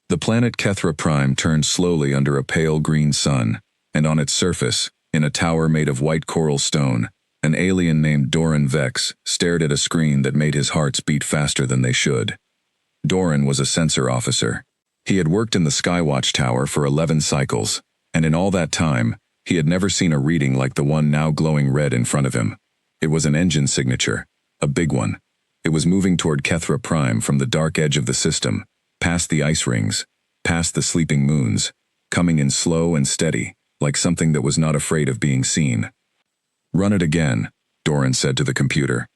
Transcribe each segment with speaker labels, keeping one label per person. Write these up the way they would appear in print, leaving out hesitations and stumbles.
Speaker 1: The planet Kethra Prime turned slowly under a pale green sun, and on its surface, in a tower made of white coral stone, an alien named Doran Vex stared at a screen that made his hearts beat faster than they should. Doran was a sensor officer. He had worked in the Skywatch Tower for 11 cycles, and in all that time, he had never seen a reading like the one now glowing red in front of him. It was an engine signature, a big one. It was moving toward Kethra Prime from the dark edge of the system, past the ice rings, past the sleeping moons, coming in slow and steady, like something that was not afraid of being seen. "Run it again," Doran said to the computer.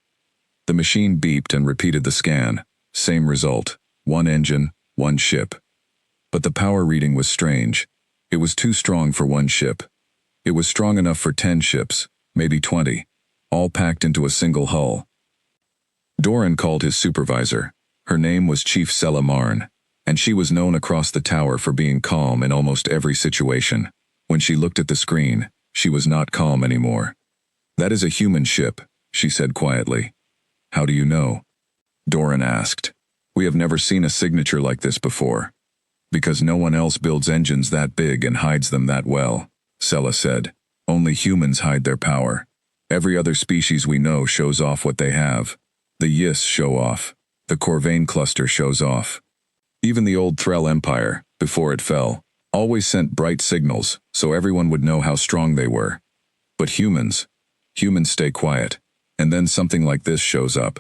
Speaker 1: The machine beeped and repeated the scan. Same result, one engine, one ship. But the power reading was strange. It was too strong for one ship. It was strong enough for 10 ships, maybe 20, all packed into a single hull. Doran called his supervisor. Her name was Chief Sella Marn, and she was known across the tower for being calm in almost every situation. When she looked at the screen, she was not calm anymore. "That is a human ship," she said quietly. "How do you know?" Doran asked. "We have never seen a signature like this before." "Because no one else builds engines that big and hides them that well," Sella said. "Only humans hide their power. Every other species we know shows off what they have. The Yis show off. The Corvain cluster shows off. Even the old Threll Empire, before it fell, always sent bright signals so everyone would know how strong they were. But humans stay quiet, and then something like this shows up.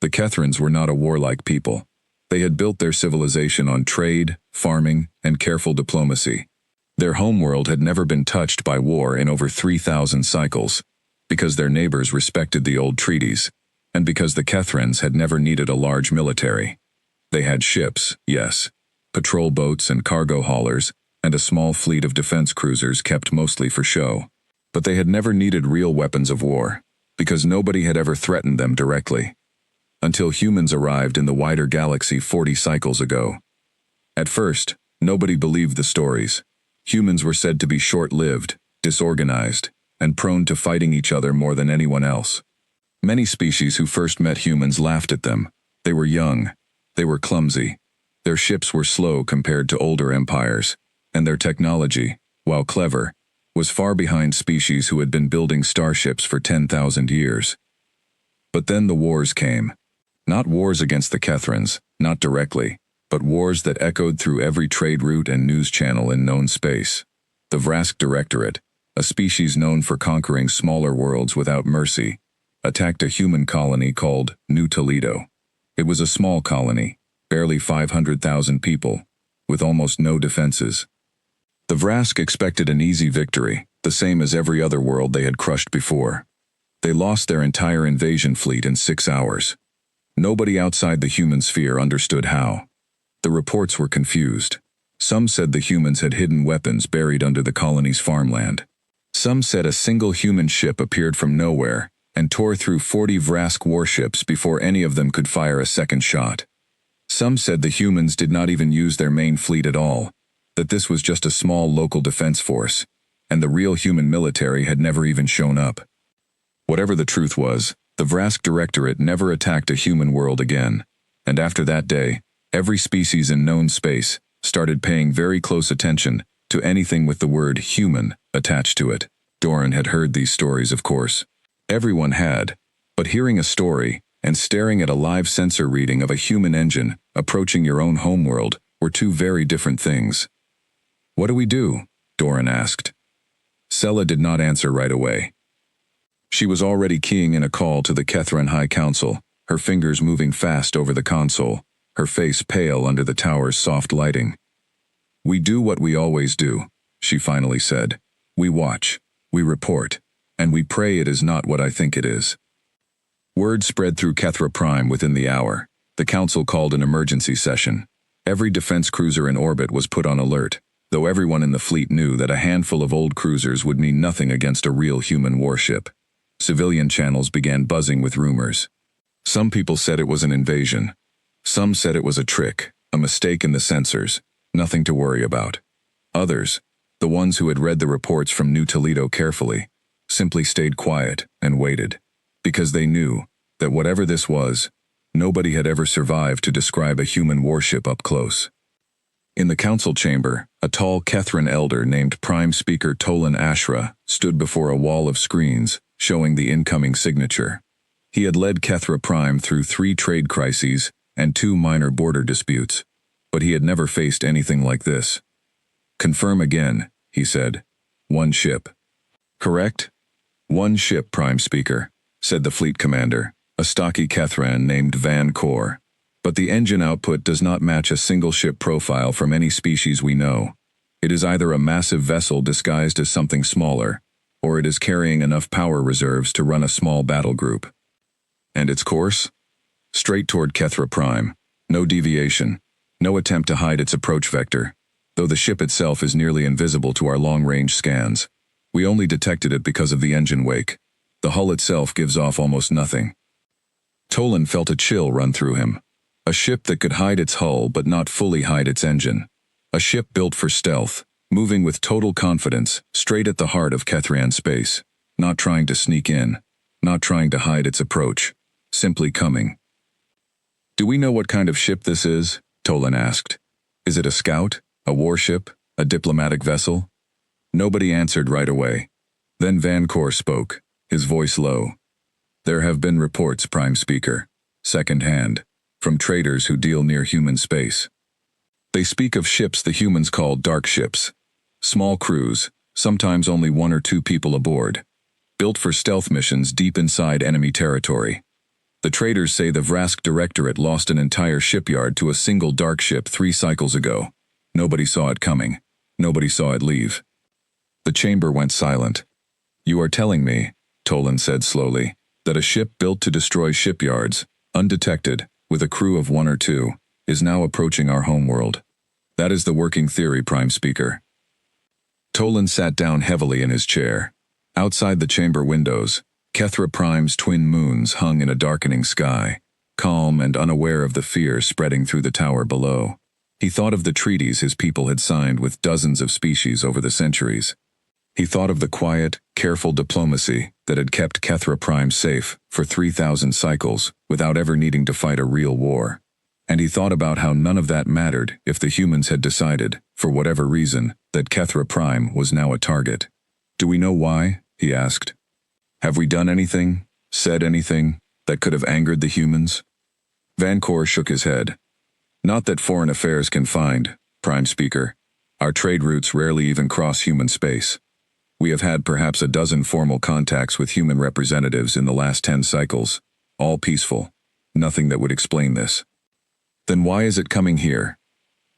Speaker 1: The Kethrans were not a warlike people. They had built their civilization on trade, farming, and careful diplomacy. Their homeworld had never been touched by war in over 3,000 cycles, because their neighbors respected the old treaties, and because the Kethrans had never needed a large military. They had ships, yes, patrol boats and cargo haulers, and a small fleet of defense cruisers kept mostly for show. But they had never needed real weapons of war, because nobody had ever threatened them directly. Until humans arrived in the wider galaxy 40 cycles ago. At first, nobody believed the stories. Humans were said to be short-lived, disorganized, and prone to fighting each other more than anyone else. Many species who first met humans laughed at them. They were young. They were clumsy. Their ships were slow compared to older empires, and their technology, while clever, was far behind species who had been building starships for 10,000 years. But then the wars came. Not wars against the Kethrans, not directly, but wars that echoed through every trade route and news channel in known space. The Vrask Directorate, a species known for conquering smaller worlds without mercy, attacked a human colony called New Toledo. It was a small colony, barely 500,000 people, with almost no defenses. The Vrask expected an easy victory, the same as every other world they had crushed before. They lost their entire invasion fleet in 6 hours. Nobody outside the human sphere understood how. The reports were confused. Some said the humans had hidden weapons buried under the colony's farmland. Some said a single human ship appeared from nowhere and tore through 40 Vrask warships before any of them could fire a second shot. Some said the humans did not even use their main fleet at all, that this was just a small local defense force, and the real human military had never even shown up. Whatever the truth was, the Vrask Directorate never attacked a human world again, and after that day, every species in known space started paying very close attention to anything with the word human attached to it. Doran had heard these stories, of course. Everyone had, but hearing a story and staring at a live sensor reading of a human engine approaching your own homeworld were two very different things. "What do we do?" Doran asked. Sella did not answer right away. She was already keying in a call to the Kethran High Council, her fingers moving fast over the console, her face pale under the tower's soft lighting. "We do what we always do," she finally said. "We watch, we report, and we pray it is not what I think it is." Word spread through Kethra Prime within the hour. The council called an emergency session. Every defense cruiser in orbit was put on alert, though everyone in the fleet knew that a handful of old cruisers would mean nothing against a real human warship. Civilian channels began buzzing with rumors. Some people said it was an invasion. Some said it was a trick, a mistake in the sensors, nothing to worry about. Others, the ones who had read the reports from New Toledo carefully, simply stayed quiet and waited, because they knew that whatever this was, nobody had ever survived to describe a human warship up close. In the council chamber, a tall Kethran elder named Prime Speaker Tolan Ashra stood before a wall of screens, showing the incoming signature. He had led Kethra Prime through 3 trade crises and 2 minor border disputes, but he had never faced anything like this. "Confirm again," he said. "1 ship." "Correct?" "1 ship, Prime Speaker," said the fleet commander, a stocky Kethran named Van Kor. "But the engine output does not match a single ship profile from any species we know. It is either a massive vessel disguised as something smaller, or it is carrying enough power reserves to run a small battle group." "And its course?" "Straight toward Kethra Prime. No deviation. No attempt to hide its approach vector, though the ship itself is nearly invisible to our long-range scans. We only detected it because of the engine wake. The hull itself gives off almost nothing." Tolan felt a chill run through him. A ship that could hide its hull but not fully hide its engine. A ship built for stealth, moving with total confidence, straight at the heart of Kethran space. Not trying to sneak in. Not trying to hide its approach. Simply coming. "Do we know what kind of ship this is?" Tolan asked. "Is it a scout? A warship? A diplomatic vessel?" Nobody answered right away. Then Van Kor spoke, his voice low. "There have been reports, Prime Speaker, second-hand, from traders who deal near human space. They speak of ships the humans call Darkships. Small crews, sometimes only 1 or 2 people aboard. Built for stealth missions deep inside enemy territory. The traders say the Vrask Directorate lost an entire shipyard to a single Darkship 3 cycles ago. Nobody saw it coming. Nobody saw it leave." The chamber went silent. "You are telling me," Tolan said slowly, "that a ship built to destroy shipyards, undetected, with a crew of 1 or 2, is now approaching our homeworld. That is the working theory, Prime Speaker." Tolan sat down heavily in his chair. Outside the chamber windows, Kethra Prime's twin moons hung in a darkening sky, calm and unaware of the fear spreading through the tower below. He thought of the treaties his people had signed with dozens of species over the centuries. He thought of the quiet, careful diplomacy that had kept Kethra Prime safe for 3,000 cycles without ever needing to fight a real war. And he thought about how none of that mattered if the humans had decided, for whatever reason, that Kethra Prime was now a target. "Do we know why?" he asked. "Have we done anything, said anything, that could have angered the humans?" Van Kor shook his head. "Not that foreign affairs can find, Prime Speaker. Our trade routes rarely even cross human space. We have had perhaps a dozen formal contacts with human representatives in the last 10 cycles, all peaceful. Nothing that would explain this." "Then why is it coming here?"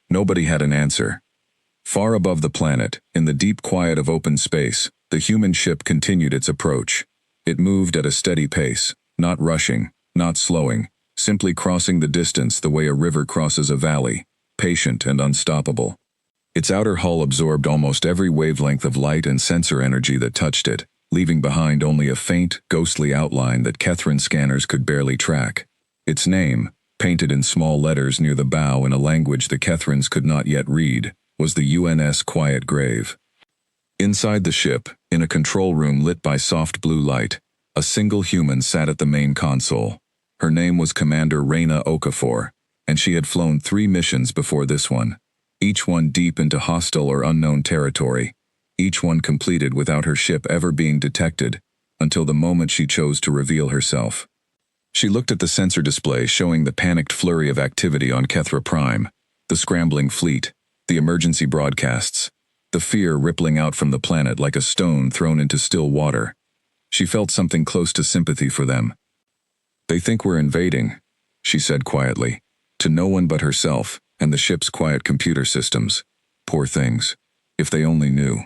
Speaker 1: Nobody had an answer. Far above the planet, in the deep quiet of open space, the human ship continued its approach. It moved at a steady pace, not rushing, not slowing, simply crossing the distance the way a river crosses a valley, patient and unstoppable. Its outer hull absorbed almost every wavelength of light and sensor energy that touched it, leaving behind only a faint, ghostly outline that Kethran scanners could barely track. Its name, painted in small letters near the bow in a language the Kethrans could not yet read, was the UNS Quiet Grave. Inside the ship, in a control room lit by soft blue light, a single human sat at the main console. Her name was Commander Reyna Okafor, and she had flown 3 missions before this one. Each one deep into hostile or unknown territory, each one completed without her ship ever being detected, until the moment she chose to reveal herself. She looked at the sensor display showing the panicked flurry of activity on Kethra Prime, the scrambling fleet, the emergency broadcasts, the fear rippling out from the planet like a stone thrown into still water. She felt something close to sympathy for them. "They think we're invading," she said quietly, to no one but herself and the ship's quiet computer systems. Poor things. If they only knew.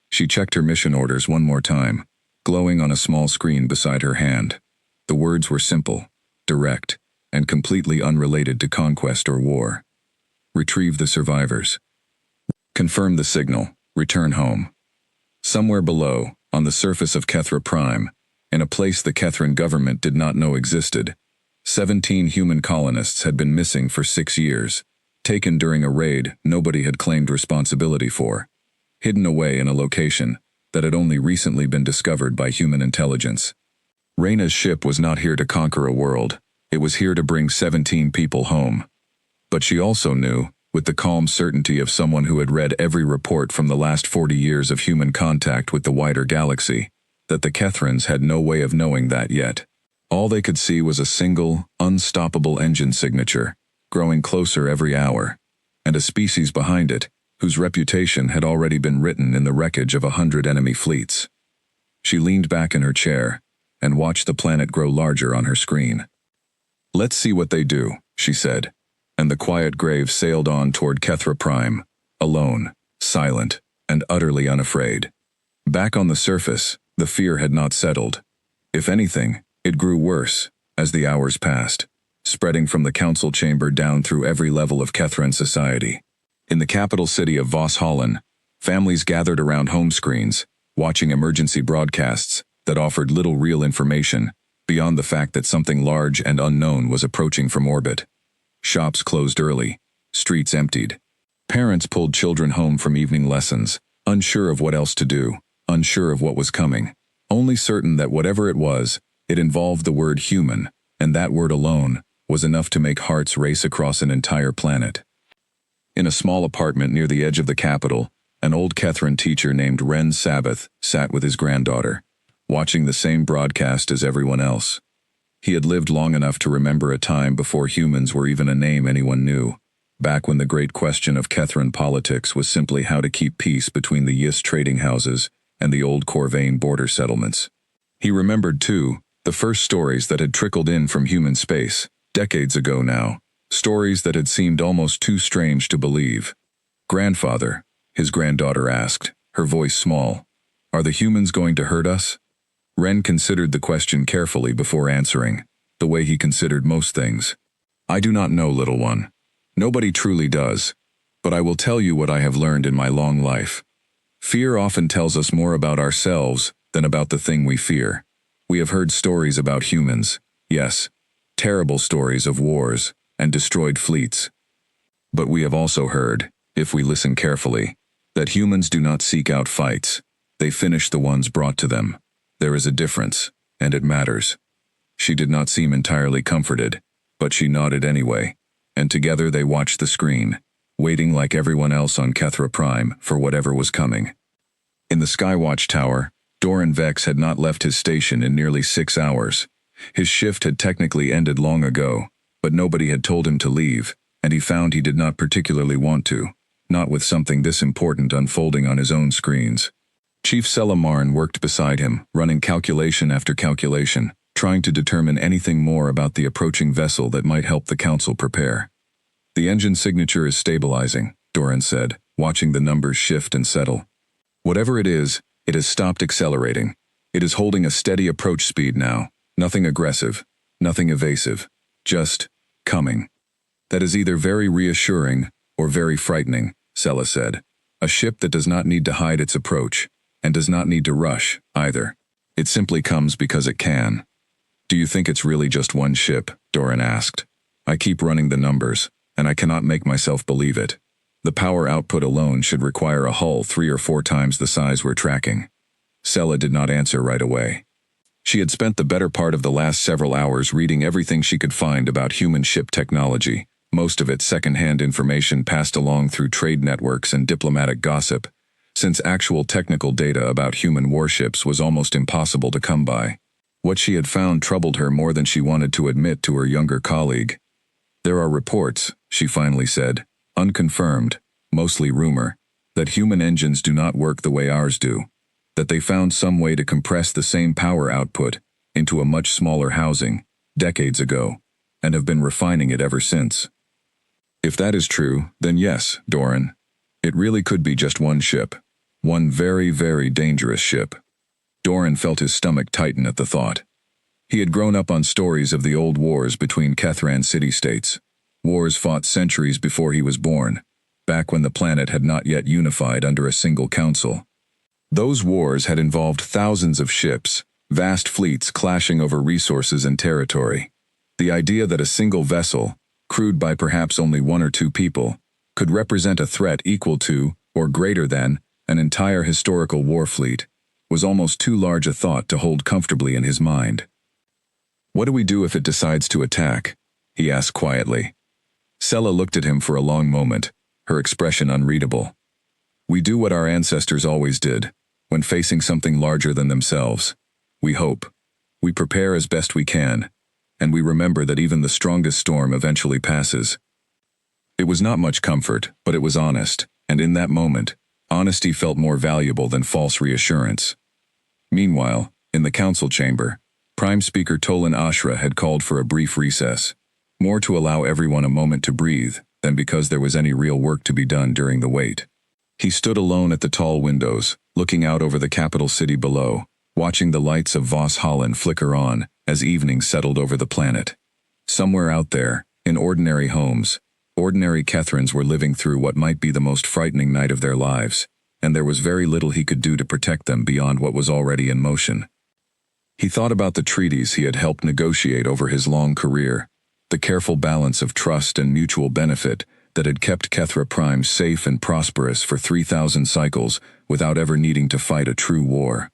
Speaker 1: She checked her mission orders one more time, glowing on a small screen beside her hand. The words were simple, direct, and completely unrelated to conquest or war. Retrieve the survivors. Confirm the signal. Return home. Somewhere below, on the surface of Kethra Prime, in a place the Kethran government did not know existed, 17 human colonists had been missing for 6 years, taken during a raid nobody had claimed responsibility for, hidden away in a location that had only recently been discovered by human intelligence. Reyna's ship was not here to conquer a world, it was here to bring 17 people home. But she also knew with the calm certainty of someone who had read every report from the last 40 years of human contact with the wider galaxy, that the Kethrans had no way of knowing that yet. All they could see was a single, unstoppable engine signature, growing closer every hour, and a species behind it, whose reputation had already been written in the wreckage of 100 enemy fleets. She leaned back in her chair and watched the planet grow larger on her screen. "Let's see what they do," she said, and the quiet grave sailed on toward Kethra Prime, alone, silent, and utterly unafraid. Back on the surface, the fear had not settled. If anything, it grew worse as the hours passed, spreading from the council chamber down through every level of Kethran society. In the capital city of Voss Holland, families gathered around home screens, watching emergency broadcasts that offered little real information beyond the fact that something large and unknown was approaching from orbit. Shops closed early, streets emptied. Parents pulled children home from evening lessons, unsure of what else to do, unsure of what was coming, only certain that whatever it was, it involved the word human, and that word alone was enough to make hearts race across an entire planet. In a small apartment near the edge of the capital, an old Kethran teacher named Ren Sabbath sat with his granddaughter, watching the same broadcast as everyone else. He had lived long enough to remember a time before humans were even a name anyone knew, back when the great question of Kethran politics was simply how to keep peace between the Yis trading houses and the old Corvain border settlements. He remembered, too, the first stories that had trickled in from human space, decades ago now, stories that had seemed almost too strange to believe. "Grandfather," his granddaughter asked, her voice small, "are the humans going to hurt us?" Ren considered the question carefully before answering, the way he considered most things. "I do not know, little one. Nobody truly does. But I will tell you what I have learned in my long life. Fear often tells us more about ourselves than about the thing we fear. We have heard stories about humans, yes, terrible stories of wars and destroyed fleets. But we have also heard, if we listen carefully, that humans do not seek out fights. They finish the ones brought to them. There is a difference, and it matters." She did not seem entirely comforted, but she nodded anyway, and together they watched the screen, waiting like everyone else on Kethra Prime for whatever was coming. In the Skywatch Tower, Doran Vex had not left his station in nearly 6 hours. His shift had technically ended long ago, but nobody had told him to leave, and he found he did not particularly want to, not with something this important unfolding on his own screens. Chief Selamarn worked beside him, running calculation after calculation, trying to determine anything more about the approaching vessel that might help the council prepare. "The engine signature is stabilizing," Doran said, watching the numbers shift and settle. "Whatever it has stopped accelerating. It is holding a steady approach speed now, nothing aggressive, nothing evasive, just coming. That is either very reassuring or very frightening," Sela said. "A ship that does not need to hide its approach, and does not need to rush, either. It simply comes because it can." "Do you think it's really just one ship?" Doran asked. "I keep running the numbers, and I cannot make myself believe it. The power output alone should require a hull 3 or 4 times the size we're tracking." Sela did not answer right away. She had spent the better part of the last several hours reading everything she could find about human ship technology, most of it second-hand information passed along through trade networks and diplomatic gossip, since actual technical data about human warships was almost impossible to come by. What she had found troubled her more than she wanted to admit to her younger colleague. "There are reports," she finally said, unconfirmed, mostly rumor, that human engines do not work the way ours do, that they found some way to compress the same power output into a much smaller housing, decades ago, and have been refining it ever since. "If that is true, then yes, Doran. It really could be just one ship. One very, very dangerous ship." Doran felt his stomach tighten at the thought. He had grown up on stories of the old wars between Kethran city-states, wars fought centuries before he was born, back when the planet had not yet unified under a single council. Those wars had involved thousands of ships, vast fleets clashing over resources and territory. The idea that a single vessel, crewed by perhaps only 1 or 2 people, could represent a threat equal to, or greater than, an entire historical war fleet, was almost too large a thought to hold comfortably in his mind. "What do we do if it decides to attack?" he asked quietly. Sela looked at him for a long moment, her expression unreadable. "We do what our ancestors always did, when facing something larger than themselves. We hope. We prepare as best we can, and we remember that even the strongest storm eventually passes." It was not much comfort, but it was honest, and in that moment, honesty felt more valuable than false reassurance. Meanwhile, in the council chamber, Prime Speaker Tolan Ashra had called for a brief recess, more to allow everyone a moment to breathe than because there was any real work to be done during the wait. He stood alone at the tall windows, looking out over the capital city below, watching the lights of Voss Holland flicker on as evening settled over the planet. Somewhere out there, in ordinary homes, ordinary Kethrans were living through what might be the most frightening night of their lives, and there was very little he could do to protect them beyond what was already in motion. He thought about the treaties he had helped negotiate over his long career, the careful balance of trust and mutual benefit that had kept Kethra Prime safe and prosperous for 3,000 cycles without ever needing to fight a true war.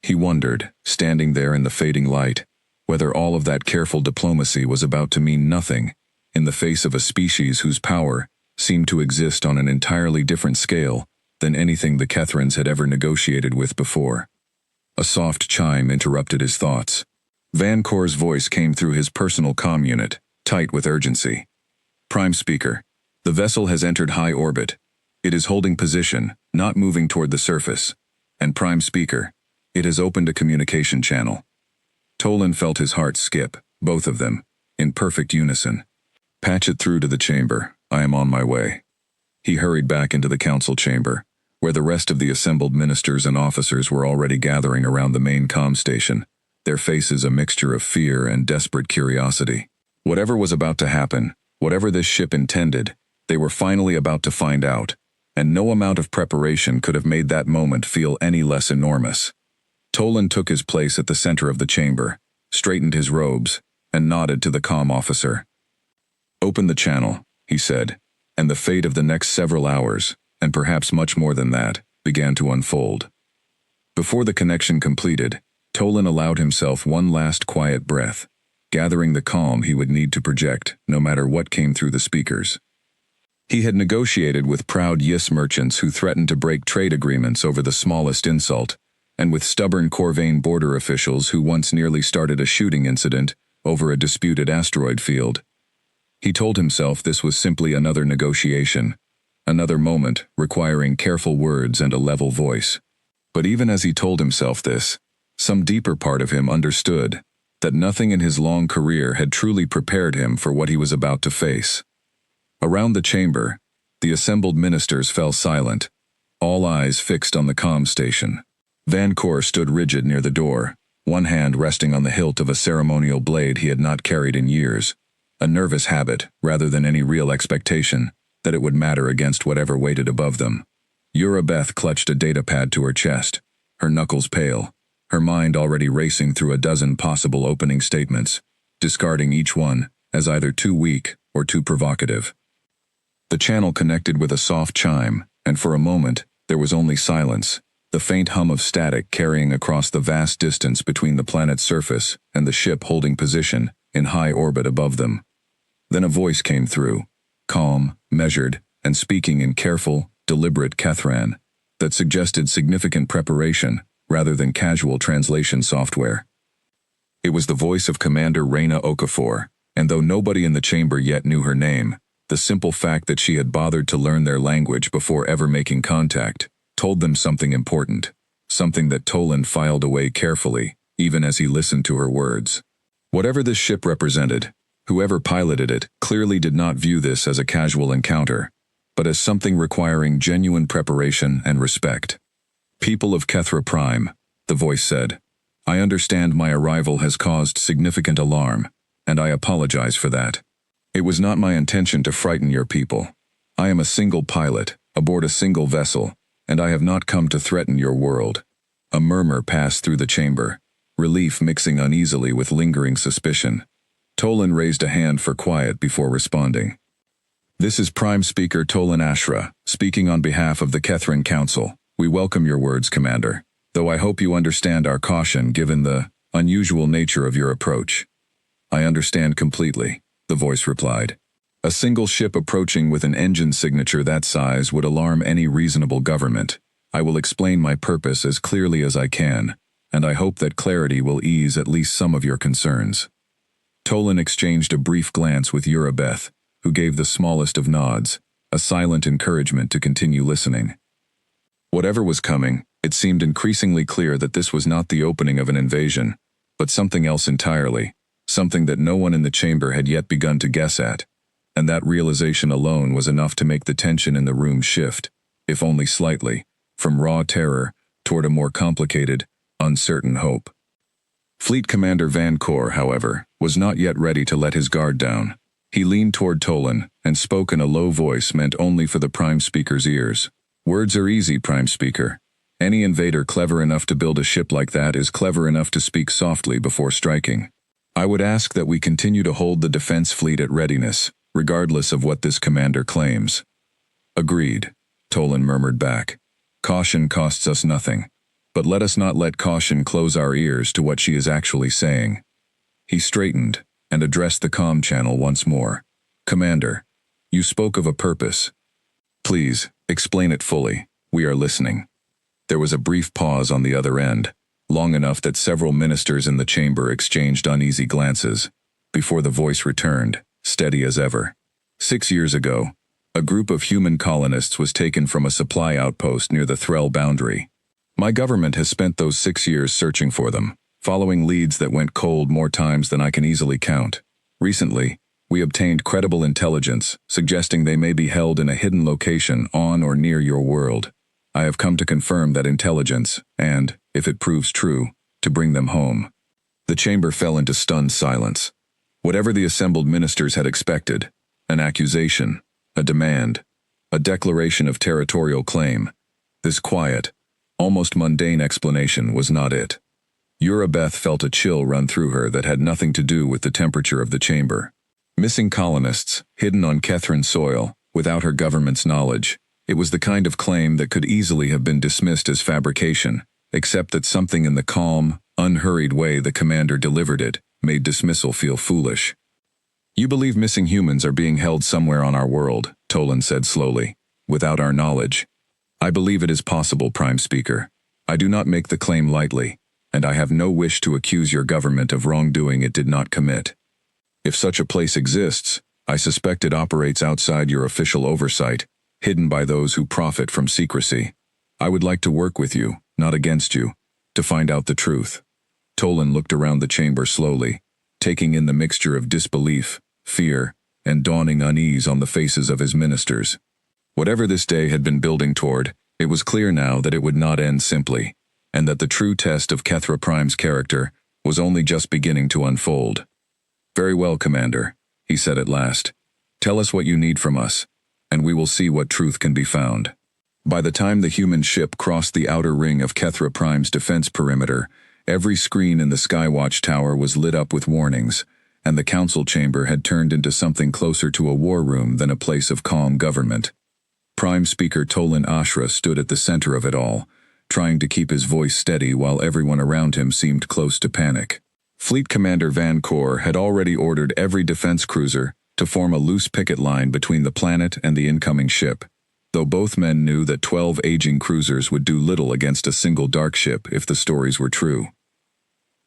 Speaker 1: He wondered, standing there in the fading light, whether all of that careful diplomacy was about to mean nothing in the face of a species whose power seemed to exist on an entirely different scale than anything the Kethrans had ever negotiated with before. A soft chime interrupted his thoughts. Van Kor's voice came through his personal comm unit, tight with urgency. "Prime Speaker, the vessel has entered high orbit. It is holding position, not moving toward the surface. And Prime Speaker, it has opened a communication channel." Tolan felt his heart skip, both of them, in perfect unison. "Patch it through to the chamber. I am on my way." He hurried back into the council chamber, where the rest of the assembled ministers and officers were already gathering around the main comm station, their faces a mixture of fear and desperate curiosity. Whatever was about to happen, whatever this ship intended, they were finally about to find out, and no amount of preparation could have made that moment feel any less enormous. Tolan took his place at the center of the chamber, straightened his robes, and nodded to the comm officer. "Open the channel," he said, and the fate of the next several hours, and perhaps much more than that, began to unfold. Before the connection completed, Tolan allowed himself one last quiet breath, gathering the calm he would need to project no matter what came through the speakers. He had negotiated with proud Yis merchants who threatened to break trade agreements over the smallest insult, and with stubborn Corvain border officials who once nearly started a shooting incident over a disputed asteroid field. He told himself this was simply another negotiation, another moment requiring careful words and a level voice. But even as he told himself this, some deeper part of him understood that nothing in his long career had truly prepared him for what he was about to face. Around the chamber, the assembled ministers fell silent, all eyes fixed on the comm station. Van Kor stood rigid near the door, one hand resting on the hilt of a ceremonial blade he had not carried in years, a nervous habit rather than any real expectation that it would matter against whatever waited above them. Urabeth clutched a datapad to her chest, her knuckles pale, her mind already racing through a dozen possible opening statements, discarding each one as either too weak or too provocative. The channel connected with a soft chime, and for a moment there was only silence, the faint hum of static carrying across the vast distance between the planet's surface and the ship holding position in high orbit above them. Then a voice came through, calm, measured, and speaking in careful, deliberate Kethran, that suggested significant preparation rather than casual translation software. It was the voice of Commander Reyna Okafor, and though nobody in the chamber yet knew her name, the simple fact that she had bothered to learn their language before ever making contact told them something important, something that Tolan filed away carefully, even as he listened to her words. Whatever this ship represented, whoever piloted it clearly did not view this as a casual encounter, but as something requiring genuine preparation and respect. "People of Kethra Prime," the voice said, "I understand my arrival has caused significant alarm, and I apologize for that. It was not my intention to frighten your people. I am a single pilot, aboard a single vessel, and I have not come to threaten your world." A murmur passed through the chamber, relief mixing uneasily with lingering suspicion. Tolan raised a hand for quiet before responding. "This is Prime Speaker Tolan Ashra, speaking on behalf of the Kethran Council. We welcome your words, Commander, though I hope you understand our caution given the unusual nature of your approach." "I understand completely," the voice replied. A single ship approaching with an engine signature that size would alarm any reasonable government. I will explain my purpose as clearly as I can, and I hope that clarity will ease at least some of your concerns. Tolan exchanged a brief glance with Urabeth, who gave the smallest of nods, a silent encouragement to continue listening. Whatever was coming, it seemed increasingly clear that this was not the opening of an invasion, but something else entirely, something that no one in the chamber had yet begun to guess at, and that realization alone was enough to make the tension in the room shift, if only slightly, from raw terror toward a more complicated, uncertain hope. Fleet Commander Van Cor, however, was not yet ready to let his guard down. He leaned toward Tolan and spoke in a low voice meant only for the Prime Speaker's ears. Words are easy, Prime Speaker. Any invader clever enough to build a ship like that is clever enough to speak softly before striking. I would ask that we continue to hold the defense fleet at readiness, regardless of what this commander claims. Agreed, Tolan murmured back. Caution costs us nothing, but let us not let caution close our ears to what she is actually saying. He straightened and addressed the comm channel once more. Commander, you spoke of a purpose. Please, explain it fully. We are listening. There was a brief pause on the other end, long enough that several ministers in the chamber exchanged uneasy glances, before the voice returned, steady as ever. 6 years ago, a group of human colonists was taken from a supply outpost near the Threll boundary. My government has spent those 6 years searching for them, following leads that went cold more times than I can easily count. Recently, we obtained credible intelligence suggesting they may be held in a hidden location on or near your world. I have come to confirm that intelligence and, if it proves true, to bring them home. The chamber fell into stunned silence. Whatever the assembled ministers had expected, an accusation, a demand, a declaration of territorial claim, this quiet, almost mundane explanation was not it. Urabeth felt a chill run through her that had nothing to do with the temperature of the chamber. Missing colonists, hidden on Kethran soil, without her government's knowledge, it was the kind of claim that could easily have been dismissed as fabrication, except that something in the calm, unhurried way the commander delivered it made dismissal feel foolish. You believe missing humans are being held somewhere on our world, Tolan said slowly, without our knowledge. I believe it is possible, Prime Speaker. I do not make the claim lightly, and I have no wish to accuse your government of wrongdoing it did not commit. If such a place exists, I suspect it operates outside your official oversight, hidden by those who profit from secrecy. I would like to work with you, not against you, to find out the truth. Tolan looked around the chamber slowly, taking in the mixture of disbelief, fear, and dawning unease on the faces of his ministers. Whatever this day had been building toward, it was clear now that it would not end simply, and that the true test of Kethra Prime's character was only just beginning to unfold. Very well, Commander, he said at last. Tell us what you need from us, and we will see what truth can be found. By the time the human ship crossed the outer ring of Kethra Prime's defense perimeter, every screen in the Skywatch Tower was lit up with warnings, and the council chamber had turned into something closer to a war room than a place of calm government. Prime Speaker Tolan Ashra stood at the center of it all, trying to keep his voice steady while everyone around him seemed close to panic. Fleet Commander Van Cor had already ordered every defense cruiser to form a loose picket line between the planet and the incoming ship, though both men knew that 12 aging cruisers would do little against a single Darkship if the stories were true.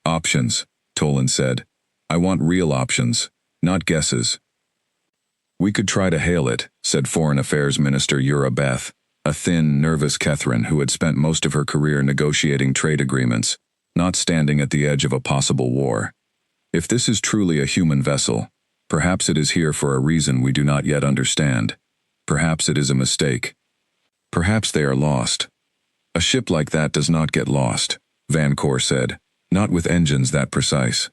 Speaker 1: Options, Tolan said. I want real options, not guesses. We could try to hail it, said Foreign Affairs Minister Urabeth, a thin, nervous Kethran who had spent most of her career negotiating trade agreements, not standing at the edge of a possible war. If this is truly a human vessel, perhaps it is here for a reason we do not yet understand. Perhaps it is a mistake. Perhaps they are lost. A ship like that does not get lost, Van Cor said, not with engines that precise.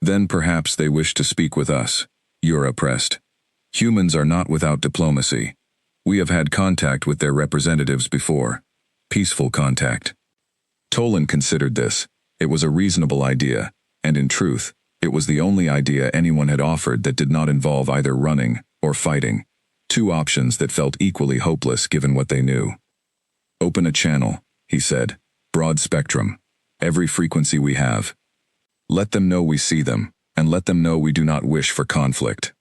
Speaker 1: Then perhaps they wish to speak with us, Ura pressed. Humans are not without diplomacy. We have had contact with their representatives before. Peaceful contact. Tolan considered this. It was a reasonable idea, and in truth, it was the only idea anyone had offered that did not involve either running or fighting. Two options that felt equally hopeless given what they knew. Open a channel, he said. Broad spectrum. Every frequency we have. Let them know we see them, and let them know we do not wish for conflict.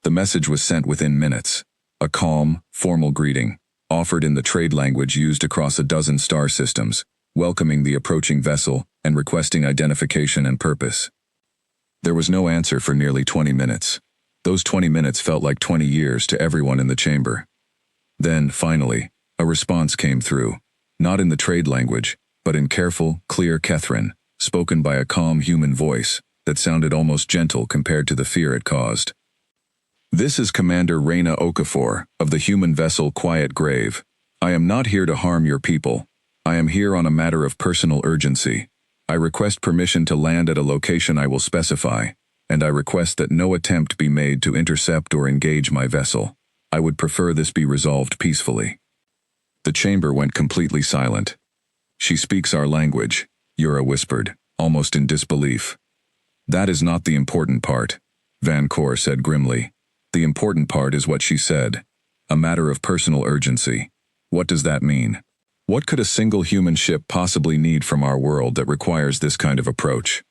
Speaker 1: The message was sent within minutes. A calm, formal greeting, offered in the trade language used across a dozen star systems, welcoming the approaching vessel and requesting identification and purpose. There was no answer for nearly 20 minutes. Those 20 minutes felt like 20 years to everyone in the chamber. Then, finally, a response came through, not in the trade language, but in careful, clear Kethran, spoken by a calm human voice that sounded almost gentle compared to the fear it caused. "This is Commander Reyna Okafor of the human vessel Quiet Grave. I am not here to harm your people. I am here on a matter of personal urgency. I request permission to land at a location I will specify, and I request that no attempt be made to intercept or engage my vessel. I would prefer this be resolved peacefully." The chamber went completely silent. "She speaks our language," Yura whispered, almost in disbelief. "That is not the important part," Van Kor said grimly. "The important part is what she said. A matter of personal urgency. What does that mean? What could a single human ship possibly need from our world that requires this kind of approach?"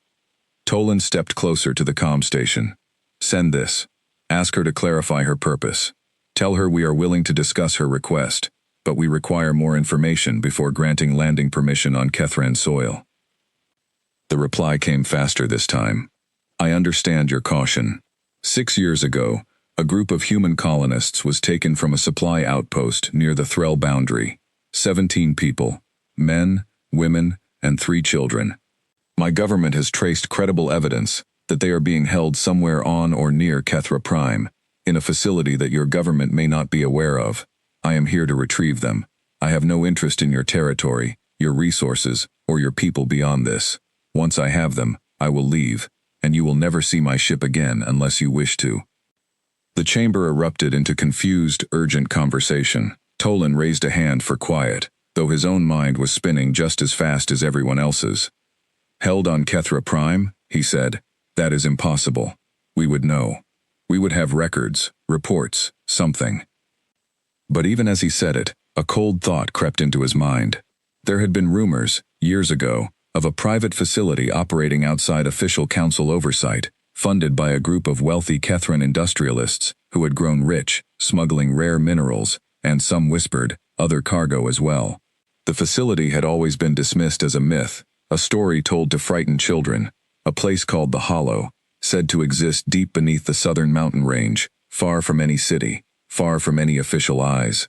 Speaker 1: Tolan stepped closer to the comm station. "Send this. Ask her to clarify her purpose. Tell her we are willing to discuss her request, but we require more information before granting landing permission on Kethran soil." The reply came faster this time. "I understand your caution. 6 years ago, a group of human colonists was taken from a supply outpost near the Threll boundary. 17 people, men, women, and 3 children. My government has traced credible evidence that they are being held somewhere on or near Kethra Prime, in a facility that your government may not be aware of. I am here to retrieve them. I have no interest in your territory, your resources, or your people beyond this. Once I have them, I will leave, and you will never see my ship again unless you wish to." The chamber erupted into confused, urgent conversation. Tolan raised a hand for quiet, though his own mind was spinning just as fast as everyone else's. "Held on Kethra Prime," he said. "That is impossible. We would know. We would have records, reports, something." But even as he said it, a cold thought crept into his mind. There had been rumors, years ago, of a private facility operating outside official council oversight, funded by a group of wealthy Kethran industrialists who had grown rich, smuggling rare minerals, and some whispered, other cargo as well. The facility had always been dismissed as a myth, a story told to frighten children, a place called the Hollow, said to exist deep beneath the southern mountain range, far from any city, far from any official eyes.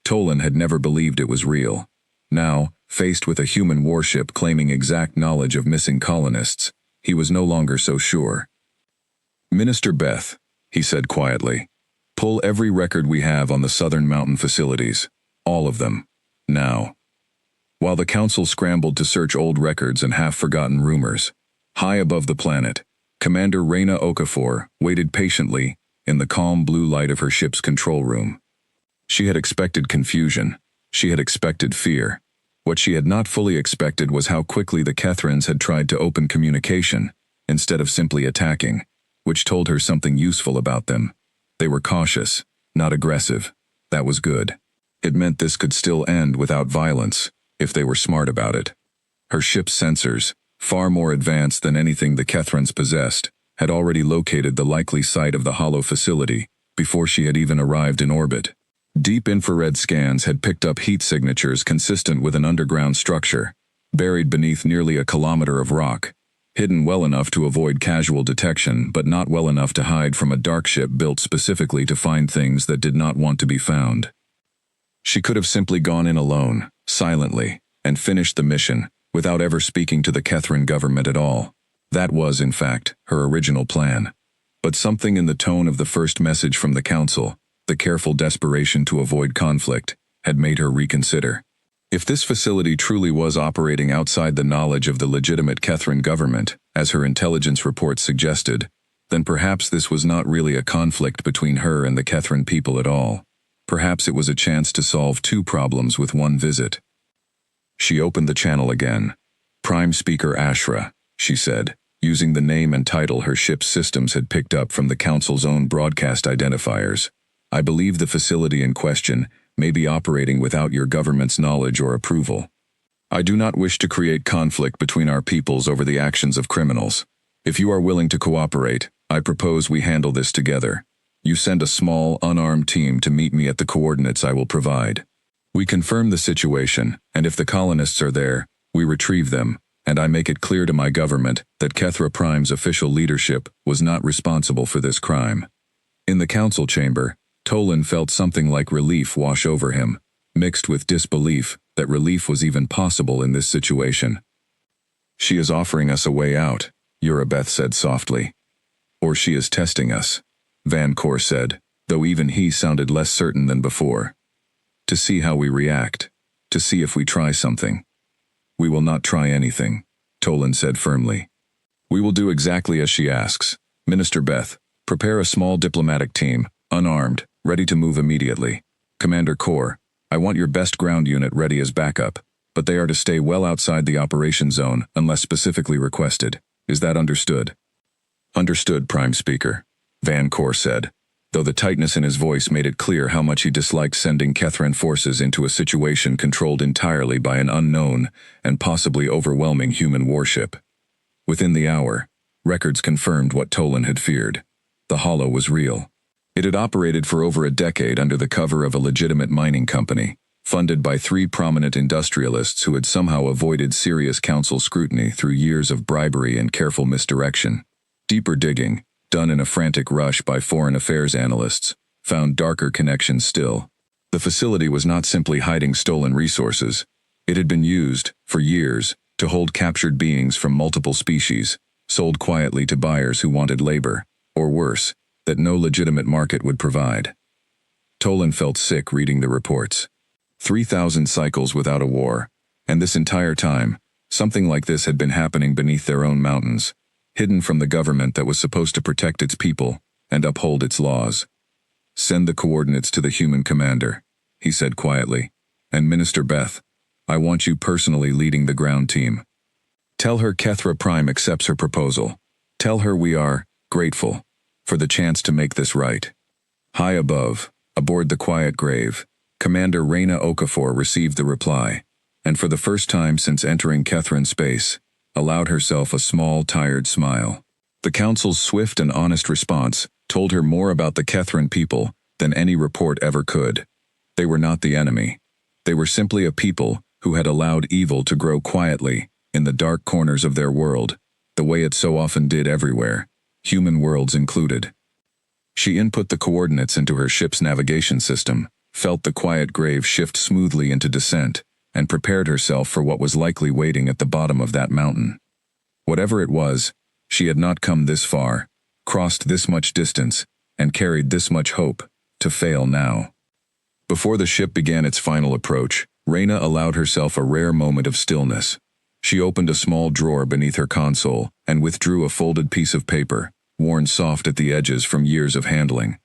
Speaker 1: Tolan had never believed it was real. Now, faced with a human warship claiming exact knowledge of missing colonists, he was no longer so sure. "Minister Beth," he said quietly, "pull every record we have on the southern mountain facilities. All of them. Now." While the council scrambled to search old records and half-forgotten rumors, high above the planet, Commander Reyna Okafor waited patiently in the calm blue light of her ship's control room. She had expected confusion. She had expected fear. What she had not fully expected was how quickly the Kethrans had tried to open communication, instead of simply attacking, which told her something useful about them. They were cautious, not aggressive. That was good. It meant this could still end without violence, if they were smart about it. Her ship's sensors, far more advanced than anything the Kethrans possessed, had already located the likely site of the Hollow facility before she had even arrived in orbit. Deep infrared scans had picked up heat signatures consistent with an underground structure, buried beneath nearly a kilometer of rock, hidden well enough to avoid casual detection but not well enough to hide from a darkship built specifically to find things that did not want to be found. She could have simply gone in alone, silently, and finished the mission, without ever speaking to the Kethran government at all. That was, in fact, her original plan. But something in the tone of the first message from the council, the careful desperation to avoid conflict, had made her reconsider. If this facility truly was operating outside the knowledge of the legitimate Kethran government, as her intelligence reports suggested, then perhaps this was not really a conflict between her and the Kethran people at all. Perhaps it was a chance to solve two problems with one visit. She opened the channel again. "Prime Speaker Ashra," she said, using the name and title her ship's systems had picked up from the Council's own broadcast identifiers. "I believe the facility in question may be operating without your government's knowledge or approval. I do not wish to create conflict between our peoples over the actions of criminals. If you are willing to cooperate, I propose we handle this together. You send a small, unarmed team to meet me at the coordinates I will provide. We confirm the situation, and if the colonists are there, we retrieve them, and I make it clear to my government that Kethra Prime's official leadership was not responsible for this crime." In the council chamber, Tolan felt something like relief wash over him, mixed with disbelief that relief was even possible in this situation. "She is offering us a way out," Urabeth said softly. "Or she is testing us," Van Kor said, though even he sounded less certain than before. "To see how we react, to see if we try something." "We will not try anything," Tolan said firmly. "We will do exactly as she asks. Minister Beth, prepare a small diplomatic team, unarmed, ready to move immediately. Commander Kor, I want your best ground unit ready as backup, but they are to stay well outside the operation zone unless specifically requested. Is that understood?" "Understood, Prime Speaker," Van Kor said, though the tightness in his voice made it clear how much he disliked sending Kethran forces into a situation controlled entirely by an unknown and possibly overwhelming human warship. Within the hour, records confirmed what Tolan had feared. The Hollow was real. It had operated for over a decade under the cover of a legitimate mining company, funded by 3 prominent industrialists who had somehow avoided serious council scrutiny through years of bribery and careful misdirection. Deeper digging, done in a frantic rush by foreign affairs analysts, found darker connections still. The facility was not simply hiding stolen resources. It had been used, for years, to hold captured beings from multiple species, sold quietly to buyers who wanted labor, or worse, that no legitimate market would provide. Tolan felt sick reading the reports. 3,000 cycles without a war, and this entire time, something like this had been happening beneath their own mountains, hidden from the government that was supposed to protect its people and uphold its laws. "Send the coordinates to the human commander," he said quietly, "and Minister Beth, I want you personally leading the ground team. Tell her Kethra Prime accepts her proposal. Tell her we are grateful for the chance to make this right." High above, aboard the quiet grave, Commander Reyna Okafor received the reply, and for the first time since entering Kethran space, allowed herself a small, tired smile. The Council's swift and honest response told her more about the Kethran people than any report ever could. They were not the enemy. They were simply a people who had allowed evil to grow quietly in the dark corners of their world, the way it so often did everywhere, human worlds included. She input the coordinates into her ship's navigation system, felt the quiet grave shift smoothly into descent, and prepared herself for what was likely waiting at the bottom of that mountain. Whatever it was, she had not come this far, crossed this much distance, and carried this much hope, to fail now. Before the ship began its final approach, Reyna allowed herself a rare moment of stillness. She opened a small drawer beneath her console and withdrew a folded piece of paper, worn soft at the edges from years of handling.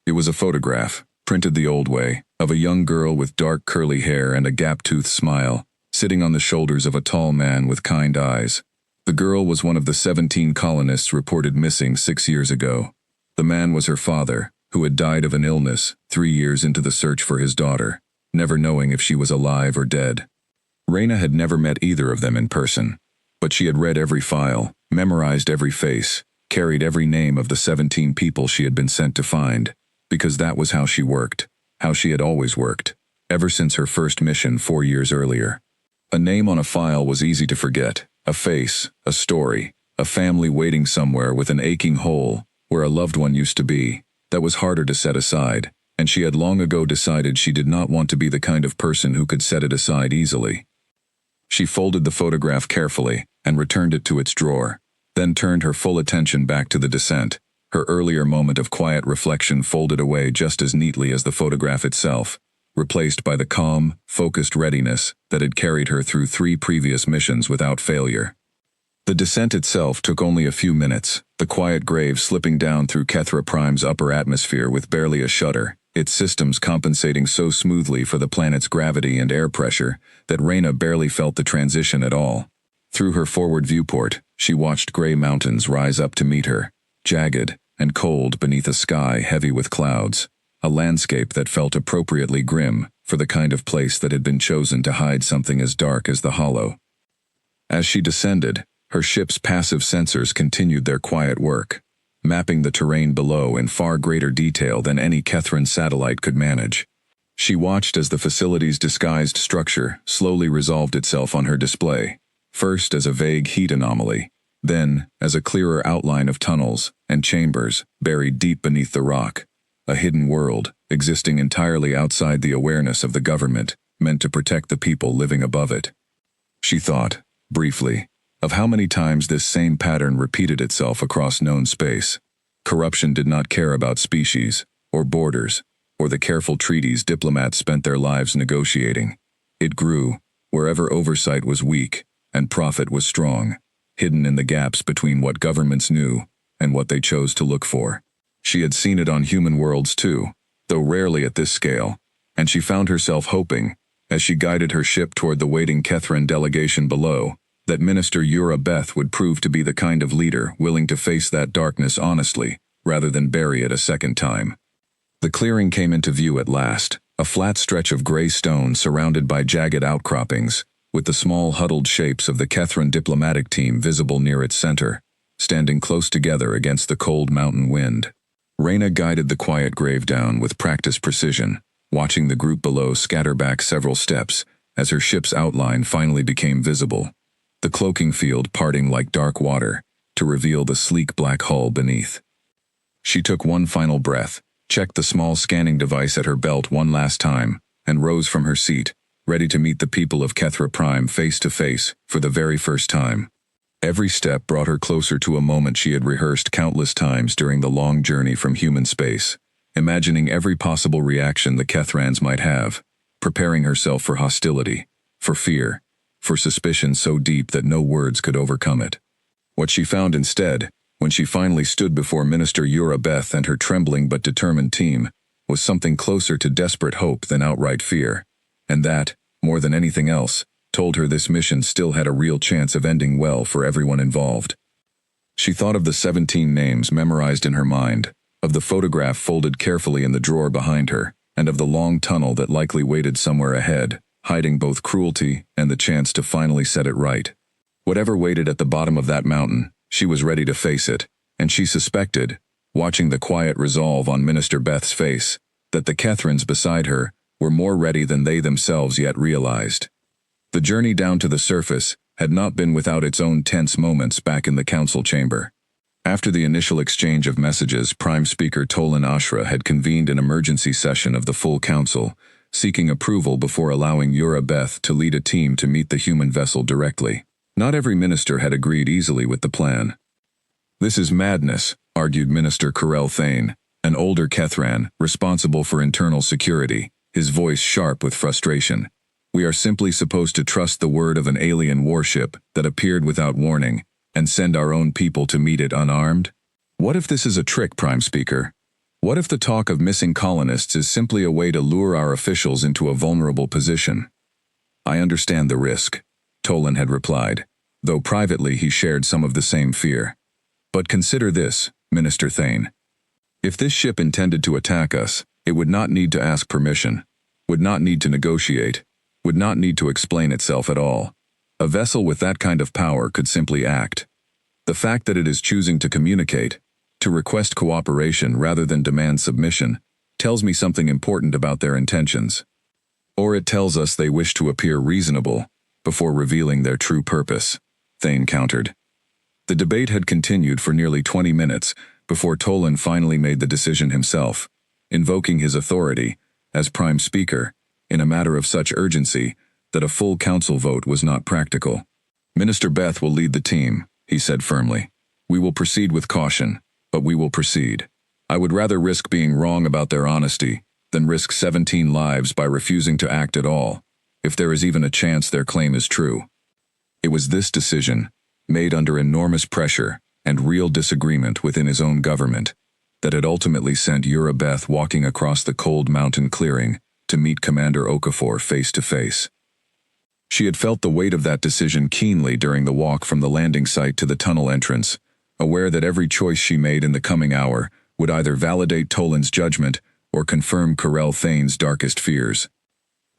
Speaker 1: It was a photograph, printed the old way, of a young girl with dark curly hair and a gap-toothed smile, sitting on the shoulders of a tall man with kind eyes. The girl was one of the 17 colonists reported missing 6 years ago. The man was her father, who had died of an illness 3 years into the search for his daughter, never knowing if she was alive or dead. Reyna had never met either of them in person, but she had read every file, memorized every face, carried every name of the 17 people she had been sent to find, because that was how she worked, how she had always worked, ever since her first mission 4 years earlier. A name on a file was easy to forget, a face, a story, a family waiting somewhere with an aching hole, where a loved one used to be, that was harder to set aside, and she had long ago decided she did not want to be the kind of person who could set it aside easily. She folded the photograph carefully and returned it to its drawer, then turned her full attention back to the descent, her earlier moment of quiet reflection folded away just as neatly as the photograph itself, replaced by the calm, focused readiness that had carried her through 3 previous missions without failure. The descent itself took only a few minutes, the quiet grave slipping down through Kethra Prime's upper atmosphere with barely a shudder, its systems compensating so smoothly for the planet's gravity and air pressure that Reyna barely felt the transition at all. Through her forward viewport, she watched gray mountains rise up to meet her, jagged and cold beneath a sky heavy with clouds, a landscape that felt appropriately grim for the kind of place that had been chosen to hide something as dark as the Hollow. As she descended, her ship's passive sensors continued their quiet work. mapping the terrain below in far greater detail than any Kethran satellite could manage. She watched as the facility's disguised structure slowly resolved itself on her display, first as a vague heat anomaly, then as a clearer outline of tunnels and chambers buried deep beneath the rock, a hidden world existing entirely outside the awareness of the government, meant to protect the people living above it. She thought, briefly, of how many times this same pattern repeated itself across known space. Corruption did not care about species, or borders, or the careful treaties diplomats spent their lives negotiating. It grew wherever oversight was weak and profit was strong, hidden in the gaps between what governments knew and what they chose to look for. She had seen it on human worlds too, though rarely at this scale, and she found herself hoping, as she guided her ship toward the waiting Kethran delegation below, that Minister Yura Beth would prove to be the kind of leader willing to face that darkness honestly, rather than bury it a second time. The clearing came into view at last, a flat stretch of gray stone surrounded by jagged outcroppings, with the small huddled shapes of the Kethran diplomatic team visible near its center, standing close together against the cold mountain wind. Reyna guided the quiet grave down with practiced precision, watching the group below scatter back several steps as her ship's outline finally became visible, the cloaking field parting like dark water to reveal the sleek black hull beneath. She took one final breath, checked the small scanning device at her belt one last time, and rose from her seat, ready to meet the people of Kethra Prime face to face for the very first time. Every step brought her closer to a moment she had rehearsed countless times during the long journey from human space, imagining every possible reaction the Kethrans might have, preparing herself for hostility, for fear, for suspicion so deep that no words could overcome it. What she found instead, when she finally stood before Minister Yura Beth and her trembling but determined team, was something closer to desperate hope than outright fear, and that, more than anything else, told her this mission still had a real chance of ending well for everyone involved. She thought of the 17 names memorized in her mind, of the photograph folded carefully in the drawer behind her, and of the long tunnel that likely waited somewhere ahead, hiding both cruelty and the chance to finally set it right. Whatever waited at the bottom of that mountain, she was ready to face it, and she suspected, watching the quiet resolve on Minister Beth's face, that the Kethrans beside her were more ready than they themselves yet realized. The journey down to the surface had not been without its own tense moments back in the council chamber. After the initial exchange of messages, Prime Speaker Tolan Ashra had convened an emergency session of the full council, seeking approval before allowing Yura Beth to lead a team to meet the human vessel directly. Not every minister had agreed easily with the plan. "This is madness," argued Minister Karel Thane, an older Kethran responsible for internal security, his voice sharp with frustration. "We are simply supposed to trust the word of an alien warship that appeared without warning, and send our own people to meet it unarmed? What if this is a trick, Prime Speaker? What if the talk of missing colonists is simply a way to lure our officials into a vulnerable position?" "I understand the risk," Tolan had replied, though privately he shared some of the same fear. "But consider this, Minister Thane. If this ship intended to attack us, it would not need to ask permission, would not need to negotiate, would not need to explain itself at all. A vessel with that kind of power could simply act. The fact that it is choosing to communicate, to request cooperation rather than demand submission, tells me something important about their intentions. Or it tells us they wish to appear reasonable before revealing their true purpose," Thane countered. The debate had continued for nearly 20 minutes before Tolan finally made the decision himself, invoking his authority, as Prime Speaker, in a matter of such urgency that a full council vote was not practical. "Minister Beth will lead the team," he said firmly. "We will proceed with caution, but we will proceed. I would rather risk being wrong about their honesty than risk 17 lives by refusing to act at all, if there is even a chance their claim is true." It was this decision, made under enormous pressure and real disagreement within his own government, that had ultimately sent Yura Beth walking across the cold mountain clearing to meet Commander Okafor face to face. She had felt the weight of that decision keenly during the walk from the landing site to the tunnel entrance, aware that every choice she made in the coming hour would either validate Tolan's judgment or confirm Karel Thane's darkest fears.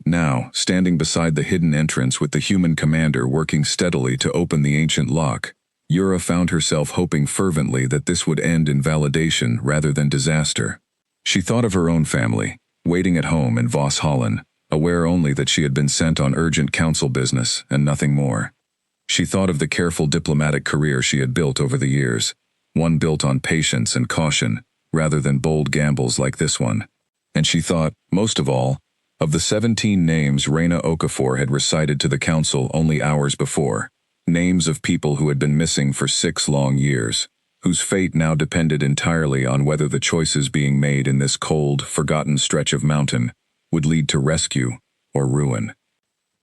Speaker 1: Now, standing beside the hidden entrance with the human commander working steadily to open the ancient lock, Yura found herself hoping fervently that this would end in validation rather than disaster. She thought of her own family, waiting at home in Voss Holland, aware only that she had been sent on urgent council business and nothing more. She thought of the careful diplomatic career she had built over the years, one built on patience and caution, rather than bold gambles like this one. And she thought, most of all, of the 17 names Reyna Okafor had recited to the council only hours before, names of people who had been missing for 6 long years, whose fate now depended entirely on whether the choices being made in this cold, forgotten stretch of mountain would lead to rescue or ruin.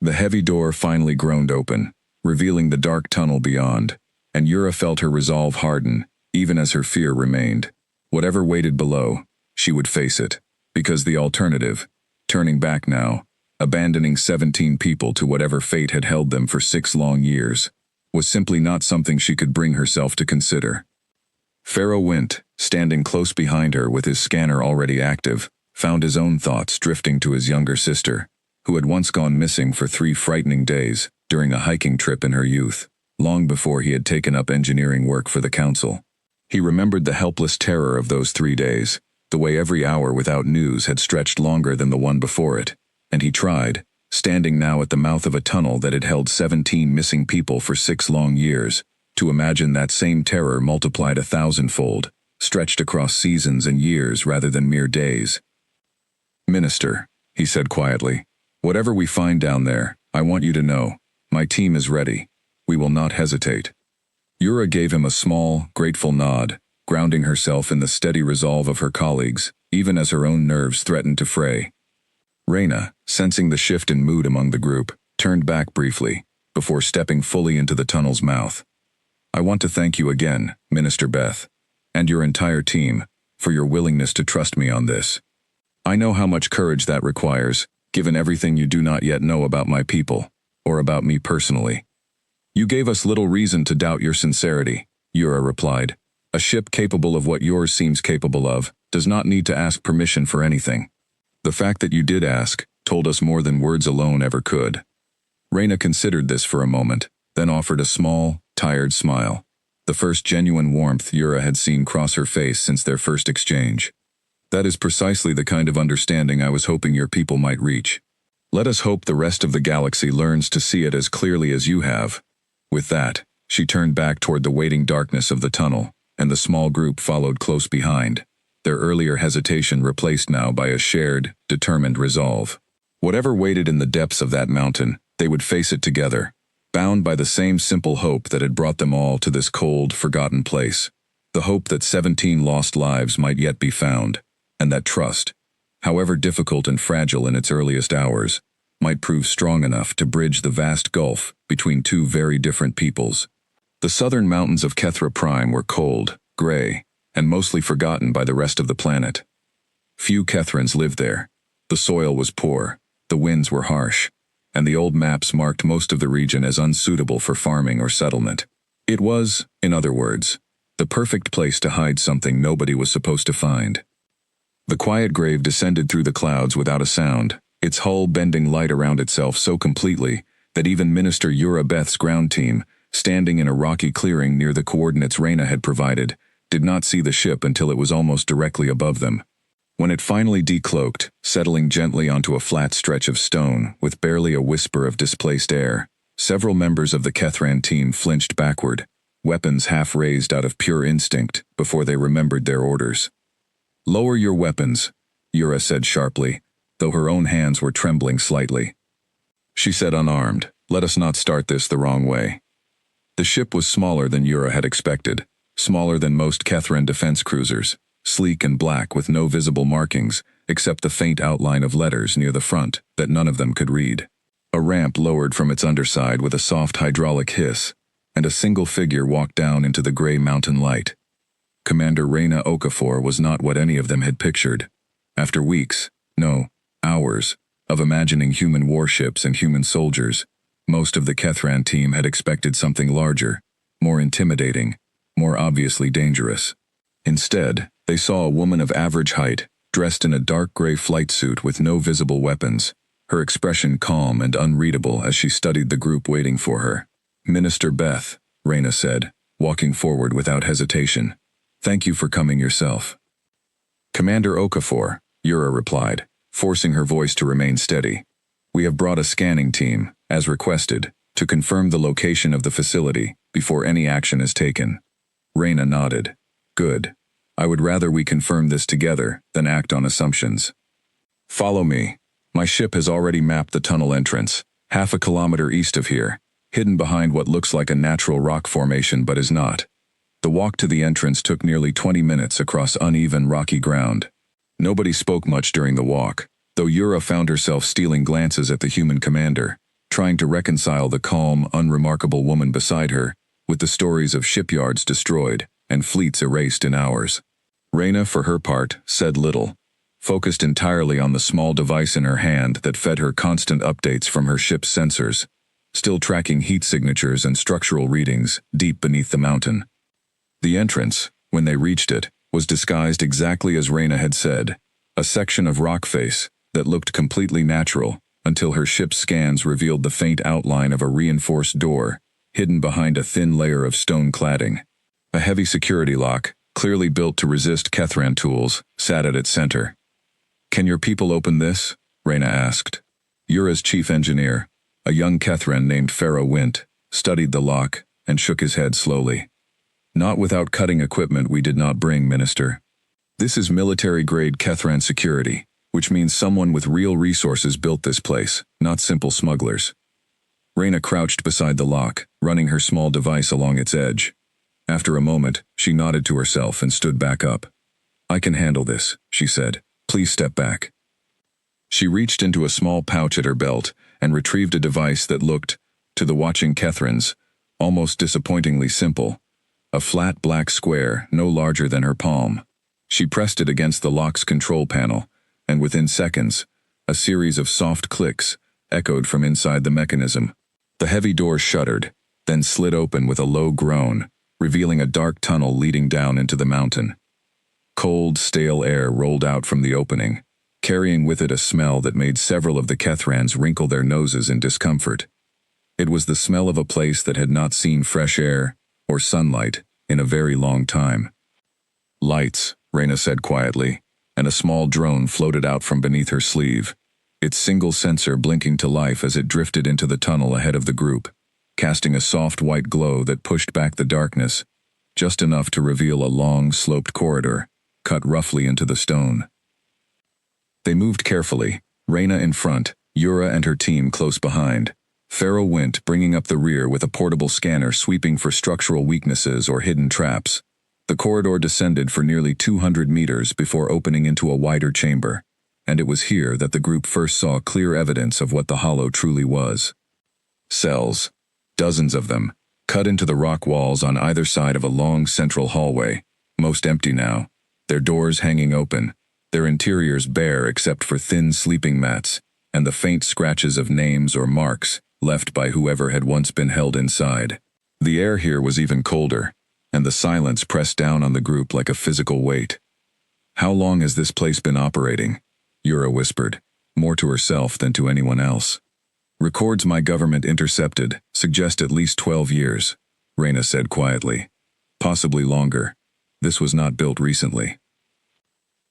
Speaker 1: The heavy door finally groaned open, revealing the dark tunnel beyond, and Yura felt her resolve harden, even as her fear remained. Whatever waited below, she would face it, because the alternative, turning back now, abandoning 17 people to whatever fate had held them for 6 long years, was simply not something she could bring herself to consider. Pharaoh Wint, standing close behind her with his scanner already active, found his own thoughts drifting to his younger sister, who had once gone missing for 3 frightening days during a hiking trip in her youth, long before he had taken up engineering work for the council. He remembered the helpless terror of those 3 days, the way every hour without news had stretched longer than the one before it, and he tried, standing now at the mouth of a tunnel that had held 17 missing people for 6 long years, to imagine that same terror multiplied 1,000-fold, stretched across seasons and years rather than mere days. "Minister," he said quietly, "whatever we find down there, I want you to know, my team is ready. We will not hesitate." Yura gave him a small, grateful nod, grounding herself in the steady resolve of her colleagues, even as her own nerves threatened to fray. Reyna, sensing the shift in mood among the group, turned back briefly, before stepping fully into the tunnel's mouth. "I want to thank you again, Minister Beth, and your entire team, for your willingness to trust me on this. I know how much courage that requires, given everything you do not yet know about my people, or about me personally. You gave us little reason to doubt your sincerity," Yura replied. "A ship capable of what yours seems capable of does not need to ask permission for anything. The fact that you did ask told us more than words alone ever could." Reyna considered this for a moment, then offered a small, tired smile, the first genuine warmth Yura had seen cross her face since their first exchange. "That is precisely the kind of understanding I was hoping your people might reach. Let us hope the rest of the galaxy learns to see it as clearly as you have." With that, she turned back toward the waiting darkness of the tunnel, and the small group followed close behind, their earlier hesitation replaced now by a shared, determined resolve. Whatever waited in the depths of that mountain, they would face it together, bound by the same simple hope that had brought them all to this cold, forgotten place, the hope that 17 lost lives might yet be found, and that trust, however difficult and fragile in its earliest hours, might prove strong enough to bridge the vast gulf between 2 very different peoples. The southern mountains of Kethra Prime were cold, gray, and mostly forgotten by the rest of the planet. Few Kethrans lived there. The soil was poor, the winds were harsh, and the old maps marked most of the region as unsuitable for farming or settlement. It was, in other words, the perfect place to hide something nobody was supposed to find. The quiet grave descended through the clouds without a sound, its hull bending light around itself so completely that even Minister Yura Beth's ground team, standing in a rocky clearing near the coordinates Reyna had provided, did not see the ship until it was almost directly above them. When it finally decloaked, settling gently onto a flat stretch of stone with barely a whisper of displaced air, several members of the Kethran team flinched backward, weapons half raised out of pure instinct before they remembered their orders. "Lower your weapons," Yura said sharply, though her own hands were trembling slightly. She said unarmed, "Let us not start this the wrong way." The ship was smaller than Yura had expected, smaller than most Kethran defense cruisers, sleek and black with no visible markings except the faint outline of letters near the front that none of them could read. A ramp lowered from its underside with a soft hydraulic hiss, and a single figure walked down into the gray mountain light. Commander Reyna Okafor was not what any of them had pictured. After weeks, no, hours, of imagining human warships and human soldiers, most of the Kethran team had expected something larger, more intimidating, more obviously dangerous. Instead, they saw a woman of average height, dressed in a dark gray flight suit with no visible weapons, her expression calm and unreadable as she studied the group waiting for her. "Minister Beth," Reyna said, walking forward without hesitation. "Thank you for coming yourself." "Commander Okafor," Yura replied, forcing her voice to remain steady. "We have brought a scanning team, as requested, to confirm the location of the facility before any action is taken." Reyna nodded. "Good. I would rather we confirm this together than act on assumptions. Follow me. My ship has already mapped the tunnel entrance, half a kilometer east of here, hidden behind what looks like a natural rock formation but is not." The walk to the entrance took nearly 20 minutes across uneven rocky ground. Nobody spoke much during the walk, though Yura found herself stealing glances at the human commander, trying to reconcile the calm, unremarkable woman beside her with the stories of shipyards destroyed and fleets erased in hours. Reyna, for her part, said little, focused entirely on the small device in her hand that fed her constant updates from her ship's sensors, still tracking heat signatures and structural readings deep beneath the mountain. The entrance, when they reached it, was disguised exactly as Reyna had said, a section of rock face that looked completely natural until her ship's scans revealed the faint outline of a reinforced door hidden behind a thin layer of stone cladding. A heavy security lock, clearly built to resist Kethran tools, sat at its center. "Can your people open this?" Reyna asked. Yura's chief engineer, a young Kethran named Pharaoh Wint, studied the lock and shook his head slowly. "Not without cutting equipment we did not bring, Minister. This is military-grade Kethran security, which means someone with real resources built this place, not simple smugglers." Reyna crouched beside the lock, running her small device along its edge. After a moment, she nodded to herself and stood back up. "I can handle this," she said. "Please step back." She reached into a small pouch at her belt and retrieved a device that looked, to the watching Kethrans, almost disappointingly simple. A flat black square no larger than her palm. She pressed it against the lock's control panel, and within seconds, a series of soft clicks echoed from inside the mechanism. The heavy door shuddered, then slid open with a low groan, revealing a dark tunnel leading down into the mountain. Cold, stale air rolled out from the opening, carrying with it a smell that made several of the Kethrans wrinkle their noses in discomfort. It was the smell of a place that had not seen fresh air or sunlight in a very long time. "Lights," Reyna said quietly, and a small drone floated out from beneath her sleeve, its single sensor blinking to life as it drifted into the tunnel ahead of the group, casting a soft white glow that pushed back the darkness, just enough to reveal a long, sloped corridor, cut roughly into the stone. They moved carefully, Reyna in front, Yura and her team close behind, Pharaoh Wint bringing up the rear with a portable scanner sweeping for structural weaknesses or hidden traps. The corridor descended for nearly 200 meters before opening into a wider chamber, and it was here that the group first saw clear evidence of what the hollow truly was. Cells, dozens of them, cut into the rock walls on either side of a long central hallway, most empty now, their doors hanging open, their interiors bare except for thin sleeping mats, and the faint scratches of names or marks left by whoever had once been held inside. The air here was even colder, and the silence pressed down on the group like a physical weight. "How long has this place been operating?" Yura whispered, more to herself than to anyone else. "Records my government intercepted suggest at least 12 years, Reyna said quietly. "Possibly longer. This was not built recently."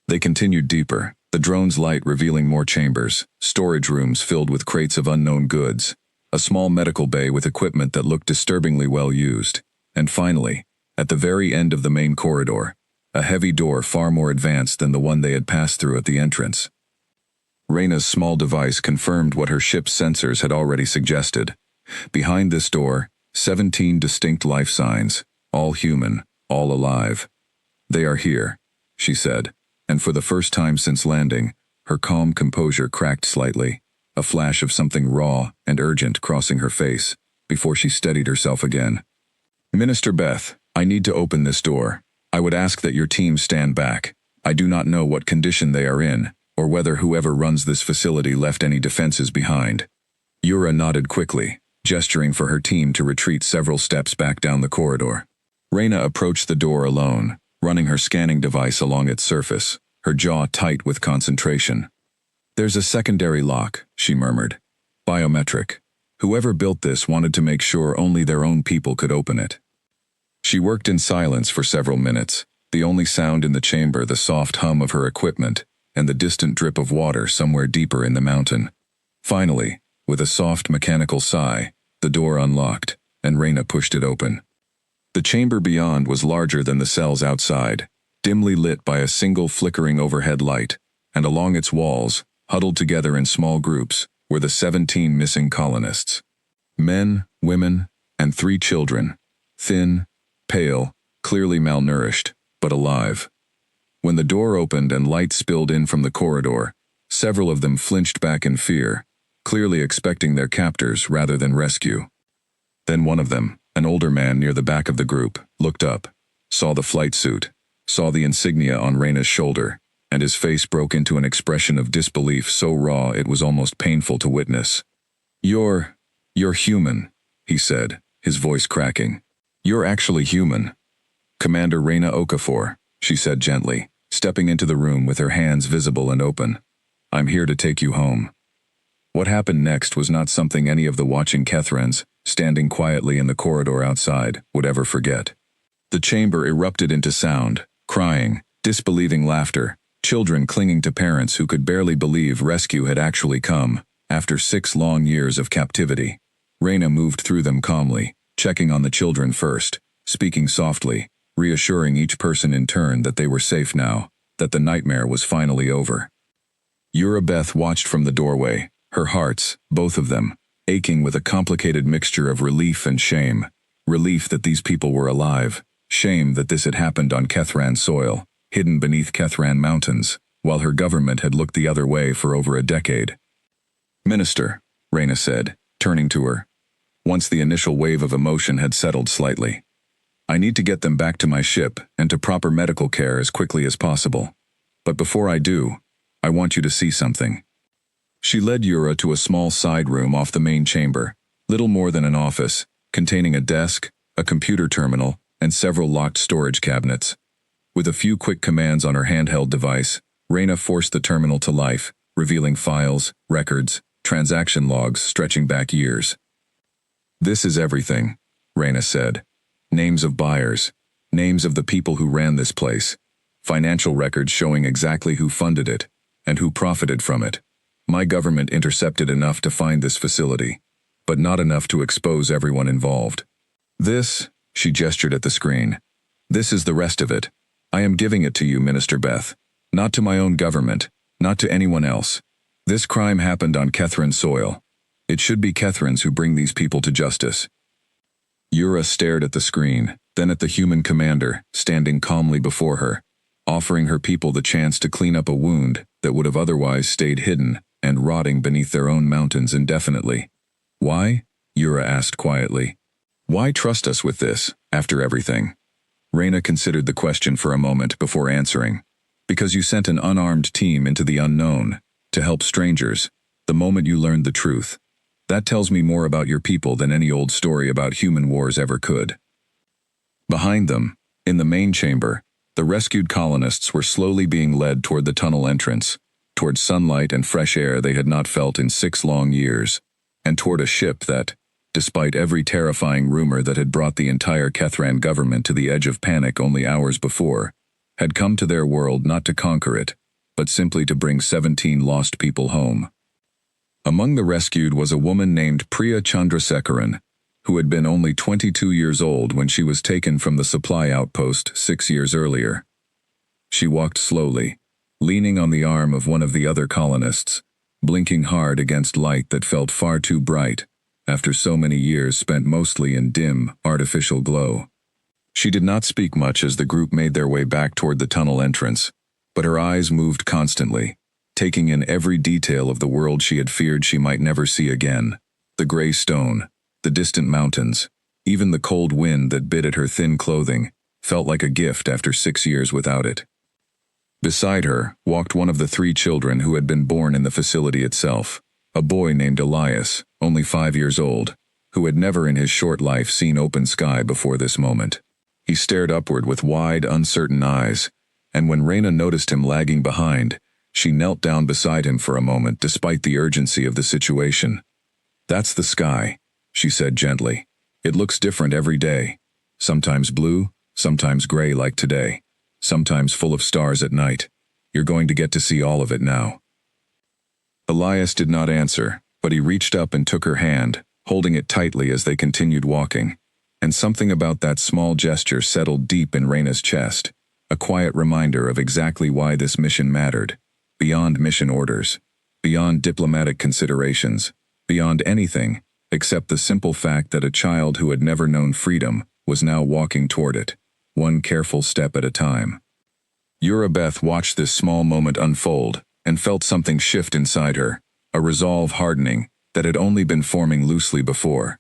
Speaker 1: They continued deeper, the drone's light revealing more chambers, storage rooms filled with crates of unknown goods, a small medical bay with equipment that looked disturbingly well used, and finally, at the very end of the main corridor, a heavy door far more advanced than the one they had passed through at the entrance. Reyna's small device confirmed what her ship's sensors had already suggested. Behind this door, 17 distinct life signs, all human, all alive. "They are here," she said, and for the first time since landing, her calm composure cracked slightly, a flash of something raw and urgent crossing her face, before she steadied herself again. "Minister Beth, I need to open this door. I would ask that your team stand back. I do not know what condition they are in, or whether whoever runs this facility left any defenses behind." Yura nodded quickly, gesturing for her team to retreat several steps back down the corridor. Reyna approached the door alone, running her scanning device along its surface, her jaw tight with concentration. "There's a secondary lock," she murmured. "Biometric. Whoever built this wanted to make sure only their own people could open it." She worked in silence for several minutes, the only sound in the chamber the soft hum of her equipment and the distant drip of water somewhere deeper in the mountain. Finally, with a soft mechanical sigh, the door unlocked, and Reyna pushed it open. The chamber beyond was larger than the cells outside, dimly lit by a single flickering overhead light, and along its walls, huddled together in small groups, were the 17 missing colonists. Men, women, and 3 children, thin, pale, clearly malnourished, but alive. When the door opened and light spilled in from the corridor, several of them flinched back in fear, clearly expecting their captors rather than rescue. Then one of them, an older man near the back of the group, looked up, saw the flight suit, saw the insignia on Reyna's shoulder, and his face broke into an expression of disbelief so raw it was almost painful to witness. You're human," he said, his voice cracking. "You're actually human." "Commander Reyna Okafor," she said gently, stepping into the room with her hands visible and open. "I'm here to take you home." What happened next was not something any of the watching Kethrans, standing quietly in the corridor outside, would ever forget. The chamber erupted into sound, crying, disbelieving laughter, children clinging to parents who could barely believe rescue had actually come, after 6 long years of captivity. Reyna moved through them calmly, checking on the children first, speaking softly, reassuring each person in turn that they were safe now, that the nightmare was finally over. Urabeth watched from the doorway, her hearts, both of them, aching with a complicated mixture of relief and shame. Relief that these people were alive, shame that this had happened on Kethran soil, hidden beneath Kethran mountains, while her government had looked the other way for over a decade. "Minister," Reyna said, turning to her, once the initial wave of emotion had settled slightly. "I need to get them back to my ship and to proper medical care as quickly as possible. But before I do, I want you to see something." She led Yura to a small side room off the main chamber, little more than an office, containing a desk, a computer terminal, and several locked storage cabinets. With a few quick commands on her handheld device, Reyna forced the terminal to life, revealing files, records, transaction logs stretching back years. "This is everything," Reyna said. "Names of buyers, names of the people who ran this place, financial records showing exactly who funded it, and who profited from it. My government intercepted enough to find this facility, but not enough to expose everyone involved. This," she gestured at the screen, "this is the rest of it. I am giving it to you, Minister Beth. Not to my own government, not to anyone else. This crime happened on Kethran soil. It should be Kethrans who bring these people to justice." Yura stared at the screen, then at the human commander, standing calmly before her, offering her people the chance to clean up a wound that would have otherwise stayed hidden and rotting beneath their own mountains indefinitely. "Why?" Yura asked quietly. "Why trust us with this, after everything?" Reyna considered the question for a moment before answering. "Because you sent an unarmed team into the unknown, to help strangers, the moment you learned the truth. That tells me more about your people than any old story about human wars ever could." Behind them, in the main chamber, the rescued colonists were slowly being led toward the tunnel entrance, toward sunlight and fresh air they had not felt in 6 long years, and toward a ship that, despite every terrifying rumor that had brought the entire Kethran government to the edge of panic only hours before, had come to their world not to conquer it, but simply to bring 17 lost people home. Among the rescued was a woman named Priya Chandrasekharan, who had been only 22 years old when she was taken from the supply outpost 6 years earlier. She walked slowly, leaning on the arm of one of the other colonists, blinking hard against light that felt far too bright, after so many years spent mostly in dim, artificial glow. She did not speak much as the group made their way back toward the tunnel entrance, but her eyes moved constantly, taking in every detail of the world she had feared she might never see again. The gray stone, the distant mountains, even the cold wind that bit at her thin clothing, felt like a gift after 6 years without it. Beside her walked one of the 3 children who had been born in the facility itself, a boy named Elias, only 5 years old, who had never in his short life seen open sky before this moment. He stared upward with wide, uncertain eyes, and when Reyna noticed him lagging behind, she knelt down beside him for a moment despite the urgency of the situation. "That's the sky," she said gently. "It looks different every day. Sometimes blue, sometimes gray like today, sometimes full of stars at night. You're going to get to see all of it now. Elias did not answer, but he reached up and took her hand, holding it tightly as they continued walking. And something about that small gesture settled deep in Reyna's chest, a quiet reminder of exactly why this mission mattered, beyond mission orders, beyond diplomatic considerations, beyond anything, except the simple fact that a child who had never known freedom was now walking toward it, one careful step at a time. Urabeth watched this small moment unfold and felt something shift inside her, a resolve hardening that had only been forming loosely before.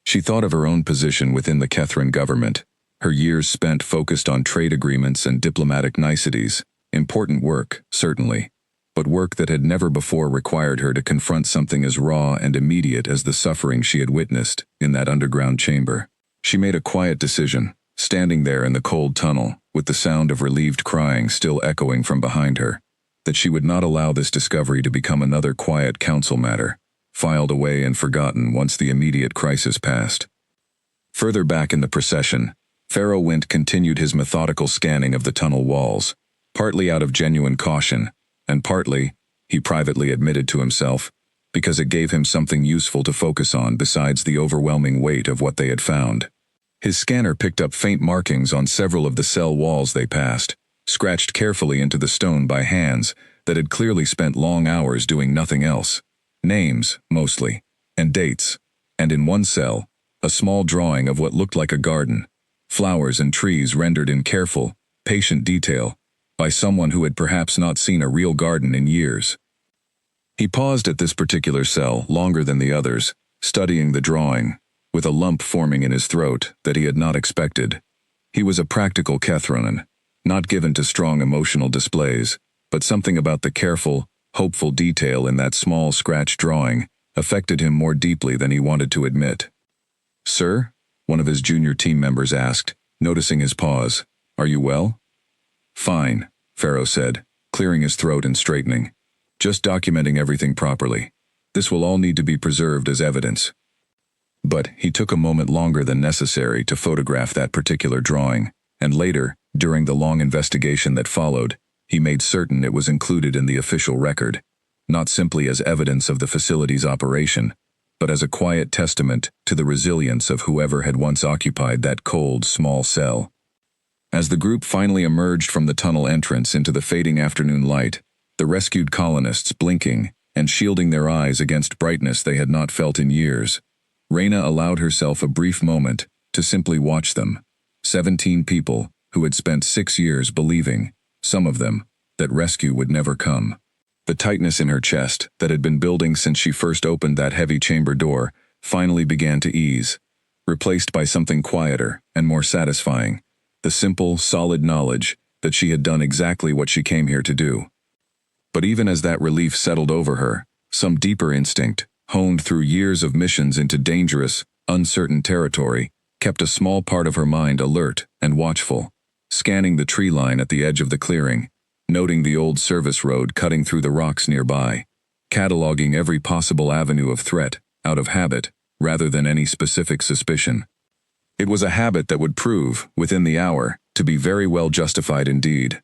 Speaker 1: She thought of her own position within the Kethran government, her years spent focused on trade agreements and diplomatic niceties, important work, certainly, but work that had never before required her to confront something as raw and immediate as the suffering she had witnessed in that underground chamber. She made a quiet decision, standing there in the cold tunnel, with the sound of relieved crying still echoing from behind her, that she would not allow this discovery to become another quiet council matter, filed away and forgotten once the immediate crisis passed. Further back in the procession, Pharaoh Wint continued his methodical scanning of the tunnel walls, partly out of genuine caution, and partly, he privately admitted to himself, because it gave him something useful to focus on besides the overwhelming weight of what they had found. His scanner picked up faint markings on several of the cell walls they passed, scratched carefully into the stone by hands that had clearly spent long hours doing nothing else. Names, mostly, and dates, and in one cell, a small drawing of what looked like a garden, flowers and trees rendered in careful, patient detail, by someone who had perhaps not seen a real garden in years. He paused at this particular cell longer than the others, studying the drawing, with a lump forming in his throat that he had not expected. He was a practical Kethranan, not given to strong emotional displays, but something about the careful, hopeful detail in that small scratch drawing affected him more deeply than he wanted to admit. "Sir?" one of his junior team members asked, noticing his pause. "Are you well?" "Fine," Pharaoh said, clearing his throat and straightening. "Just documenting everything properly. This will all need to be preserved as evidence." But he took a moment longer than necessary to photograph that particular drawing, and later, during the long investigation that followed, he made certain it was included in the official record, not simply as evidence of the facility's operation, but as a quiet testament to the resilience of whoever had once occupied that cold, small cell. As the group finally emerged from the tunnel entrance into the fading afternoon light, the rescued colonists blinking and shielding their eyes against brightness they had not felt in years, Reyna allowed herself a brief moment to simply watch them. 17 people who had spent 6 years believing, some of them, that rescue would never come. The tightness in her chest that had been building since she first opened that heavy chamber door finally began to ease, replaced by something quieter and more satisfying, the simple, solid knowledge that she had done exactly what she came here to do. But even as that relief settled over her, some deeper instinct, honed through years of missions into dangerous, uncertain territory, kept a small part of her mind alert and watchful, scanning the tree line at the edge of the clearing, noting the old service road cutting through the rocks nearby, cataloging every possible avenue of threat, out of habit, rather than any specific suspicion. It was a habit that would prove, within the hour, to be very well justified indeed.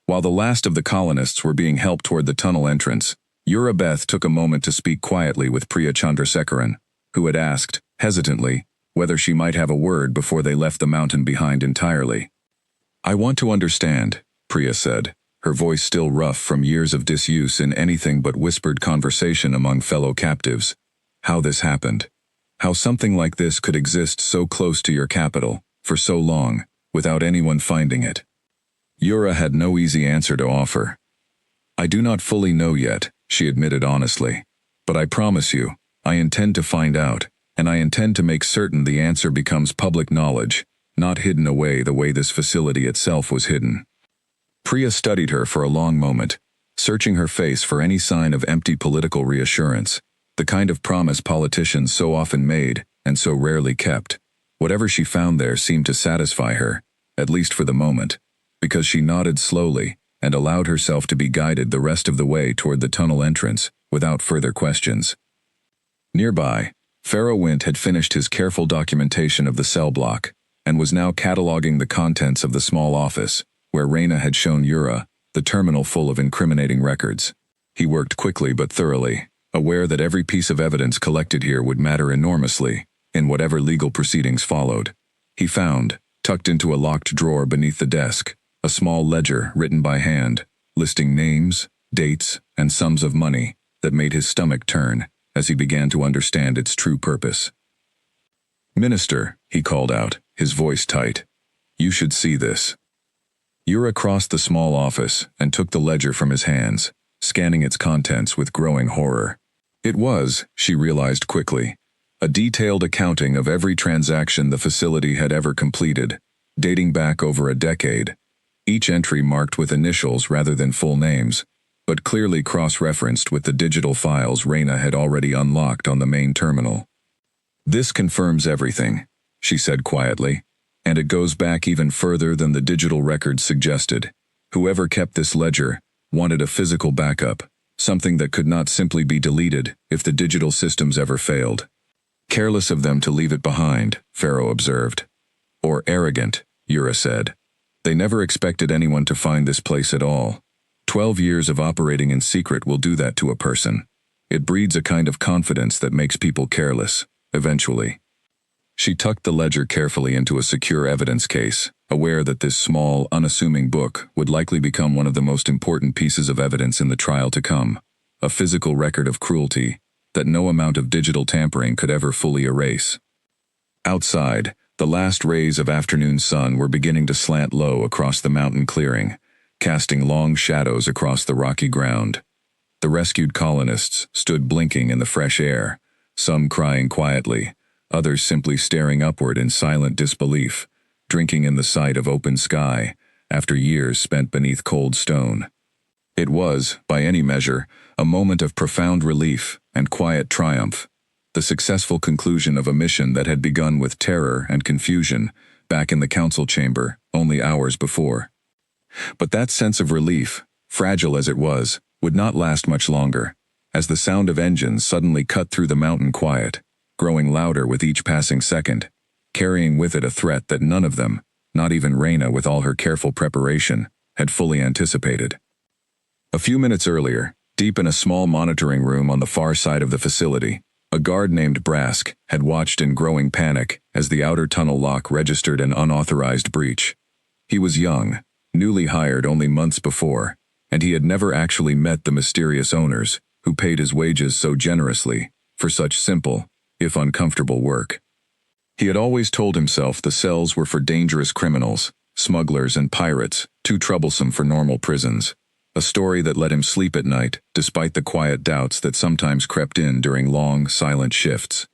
Speaker 1: While the last of the colonists were being helped toward the tunnel entrance, Urabeth took a moment to speak quietly with Priya Chandrasekharan, who had asked, hesitantly, whether she might have a word before they left the mountain behind entirely. "I want to understand," Priya said, her voice still rough from years of disuse in anything but whispered conversation among fellow captives, "how this happened. How something like this could exist so close to your capital, for so long, without anyone finding it." Ura had no easy answer to offer. "I do not fully know yet," she admitted honestly. "But I promise you, I intend to find out, and I intend to make certain the answer becomes public knowledge, not hidden away the way this facility itself was hidden." Priya studied her for a long moment, searching her face for any sign of empty political reassurance, the kind of promise politicians so often made and so rarely kept. Whatever she found there seemed to satisfy her, at least for the moment, because she nodded slowly and allowed herself to be guided the rest of the way toward the tunnel entrance, without further questions. Nearby, Pharaoh Wint had finished his careful documentation of the cell block, and was now cataloging the contents of the small office, where Reyna had shown Yura the terminal full of incriminating records. He worked quickly but thoroughly, aware that every piece of evidence collected here would matter enormously in whatever legal proceedings followed. He found, tucked into a locked drawer beneath the desk, a small ledger written by hand, listing names, dates, and sums of money that made his stomach turn as he began to understand its true purpose. "Minister," he called out, his voice tight. "You should see this." Yura crossed the small office and took the ledger from his hands, scanning its contents with growing horror. It was, she realized quickly, a detailed accounting of every transaction the facility had ever completed, dating back over a decade, each entry marked with initials rather than full names, but clearly cross-referenced with the digital files Reyna had already unlocked on the main terminal. "This confirms everything," she said quietly, "and it goes back even further than the digital records suggested. Whoever kept this ledger wanted a physical backup, something that could not simply be deleted if the digital systems ever failed." "Careless of them to leave it behind," Pharaoh observed. "Or arrogant," Yura said. "They never expected anyone to find this place at all. 12 years of operating in secret will do that to a person. It breeds a kind of confidence that makes people careless, eventually." She tucked the ledger carefully into a secure evidence case, aware that this small, unassuming book would likely become one of the most important pieces of evidence in the trial to come, a physical record of cruelty that no amount of digital tampering could ever fully erase. Outside, the last rays of afternoon sun were beginning to slant low across the mountain clearing, casting long shadows across the rocky ground. The rescued colonists stood blinking in the fresh air, some crying quietly, others simply staring upward in silent disbelief, drinking in the sight of open sky after years spent beneath cold stone. It was, by any measure, a moment of profound relief and quiet triumph, the successful conclusion of a mission that had begun with terror and confusion back in the council chamber only hours before. But that sense of relief, fragile as it was, would not last much longer, as the sound of engines suddenly cut through the mountain quiet, growing louder with each passing second, carrying with it a threat that none of them, not even Reyna with all her careful preparation, had fully anticipated. A few minutes earlier, deep in a small monitoring room on the far side of the facility, a guard named Brask had watched in growing panic as the outer tunnel lock registered an unauthorized breach. He was young, newly hired only months before, and he had never actually met the mysterious owners who paid his wages so generously for such simple, if uncomfortable work. He had always told himself the cells were for dangerous criminals, smugglers and pirates, too troublesome for normal prisons, a story that let him sleep at night despite the quiet doubts that sometimes crept in during long, silent shifts.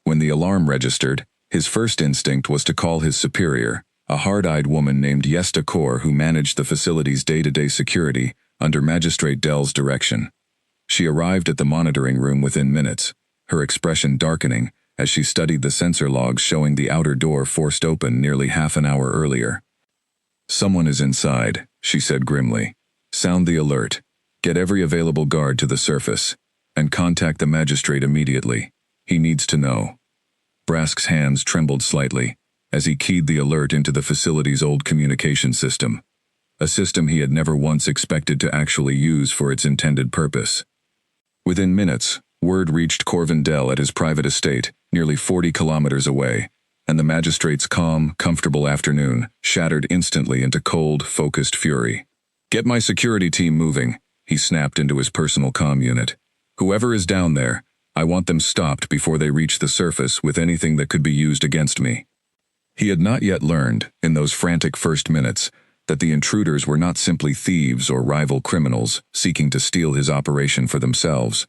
Speaker 1: When the alarm registered, his first instinct was to call his superior, a hard-eyed woman named Yesta Kaur who managed the facility's day-to-day security under Magistrate Dell's direction. She arrived at the monitoring room within minutes, her expression darkening as she studied the sensor logs showing the outer door forced open nearly half an hour earlier. "Someone is inside," she said grimly. "Sound the alert, get every available guard to the surface, and contact the magistrate immediately. He needs to know." Brask's hands trembled slightly as he keyed the alert into the facility's old communication system, a system he had never once expected to actually use for its intended purpose. Within minutes, word reached Corvin Dell at his private estate, nearly 40 kilometers away, and the magistrate's calm, comfortable afternoon shattered instantly into cold, focused fury. "Get my security team moving," he snapped into his personal comm unit. "Whoever is down there, I want them stopped before they reach the surface with anything that could be used against me." He had not yet learned, in those frantic first minutes, that the intruders were not simply thieves or rival criminals seeking to steal his operation for themselves,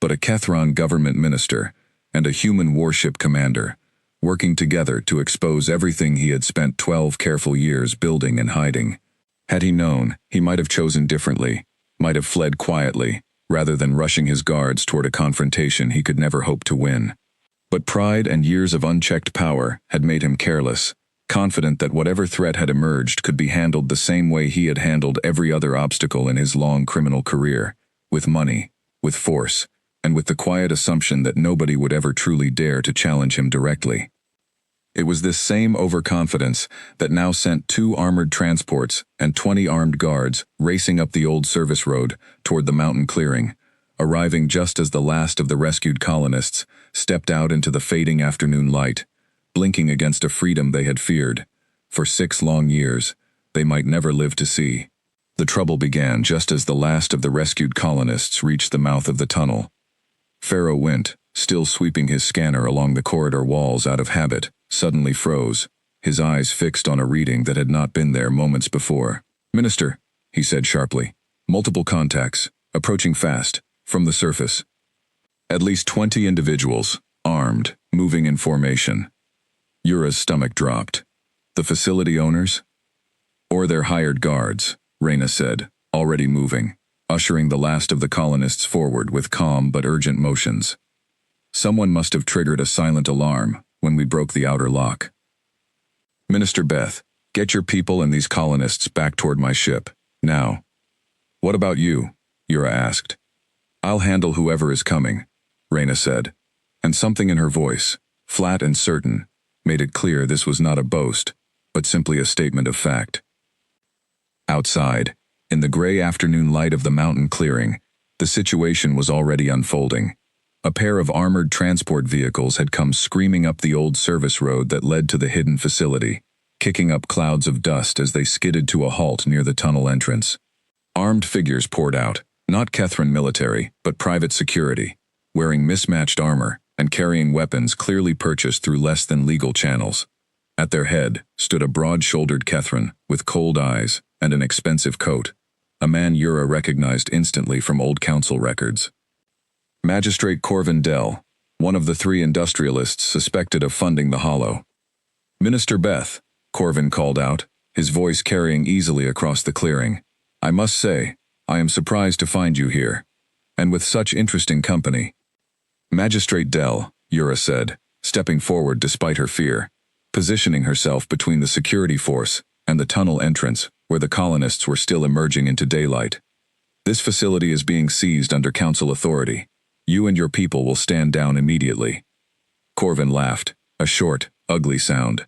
Speaker 1: but a Kethron government minister and a human warship commander, working together to expose everything he had spent 12 careful years building and hiding. Had he known, he might have chosen differently, might have fled quietly, rather than rushing his guards toward a confrontation he could never hope to win. But pride and years of unchecked power had made him careless, confident that whatever threat had emerged could be handled the same way he had handled every other obstacle in his long criminal career, with money, with force, and with the quiet assumption that nobody would ever truly dare to challenge him directly. It was this same overconfidence that now sent 2 armored transports and 20 armed guards racing up the old service road toward the mountain clearing, arriving just as the last of the rescued colonists stepped out into the fading afternoon light, blinking against a freedom they had feared. For 6 long years, they might never live to see. The trouble began just as the last of the rescued colonists reached the mouth of the tunnel. Pharaoh Wint, still sweeping his scanner along the corridor walls out of habit, suddenly froze, his eyes fixed on a reading that had not been there moments before. "Minister," he said sharply. "Multiple contacts, approaching fast, from the surface. At least 20 individuals, armed, moving in formation." Yura's stomach dropped. "The facility owners? Or their hired guards," Reyna said, already moving, ushering the last of the colonists forward with calm but urgent motions. "Someone must have triggered a silent alarm when we broke the outer lock. Minister Beth, get your people and these colonists back toward my ship, now." "What about you?" Yura asked. "I'll handle whoever is coming," Reyna said, and something in her voice, flat and certain, made it clear this was not a boast, but simply a statement of fact. Outside, in the gray afternoon light of the mountain clearing, the situation was already unfolding. A pair of armored transport vehicles had come screaming up the old service road that led to the hidden facility, kicking up clouds of dust as they skidded to a halt near the tunnel entrance. Armed figures poured out, not Kethran military, but private security, wearing mismatched armor and carrying weapons clearly purchased through less than legal channels. At their head stood a broad-shouldered Kethran with cold eyes and an expensive coat, a man Yura recognized instantly from old council records. Magistrate Corvin Dell, one of the 3 industrialists suspected of funding the Hollow. "Minister Beth," Corvin called out, his voice carrying easily across the clearing. "I must say, I am surprised to find you here, and with such interesting company." "Magistrate Dell," Yura said, stepping forward despite her fear, positioning herself between the security force and the tunnel entrance where the colonists were still emerging into daylight. "This facility is being seized under council authority. You and your people will stand down immediately." Corvin laughed, a short, ugly sound.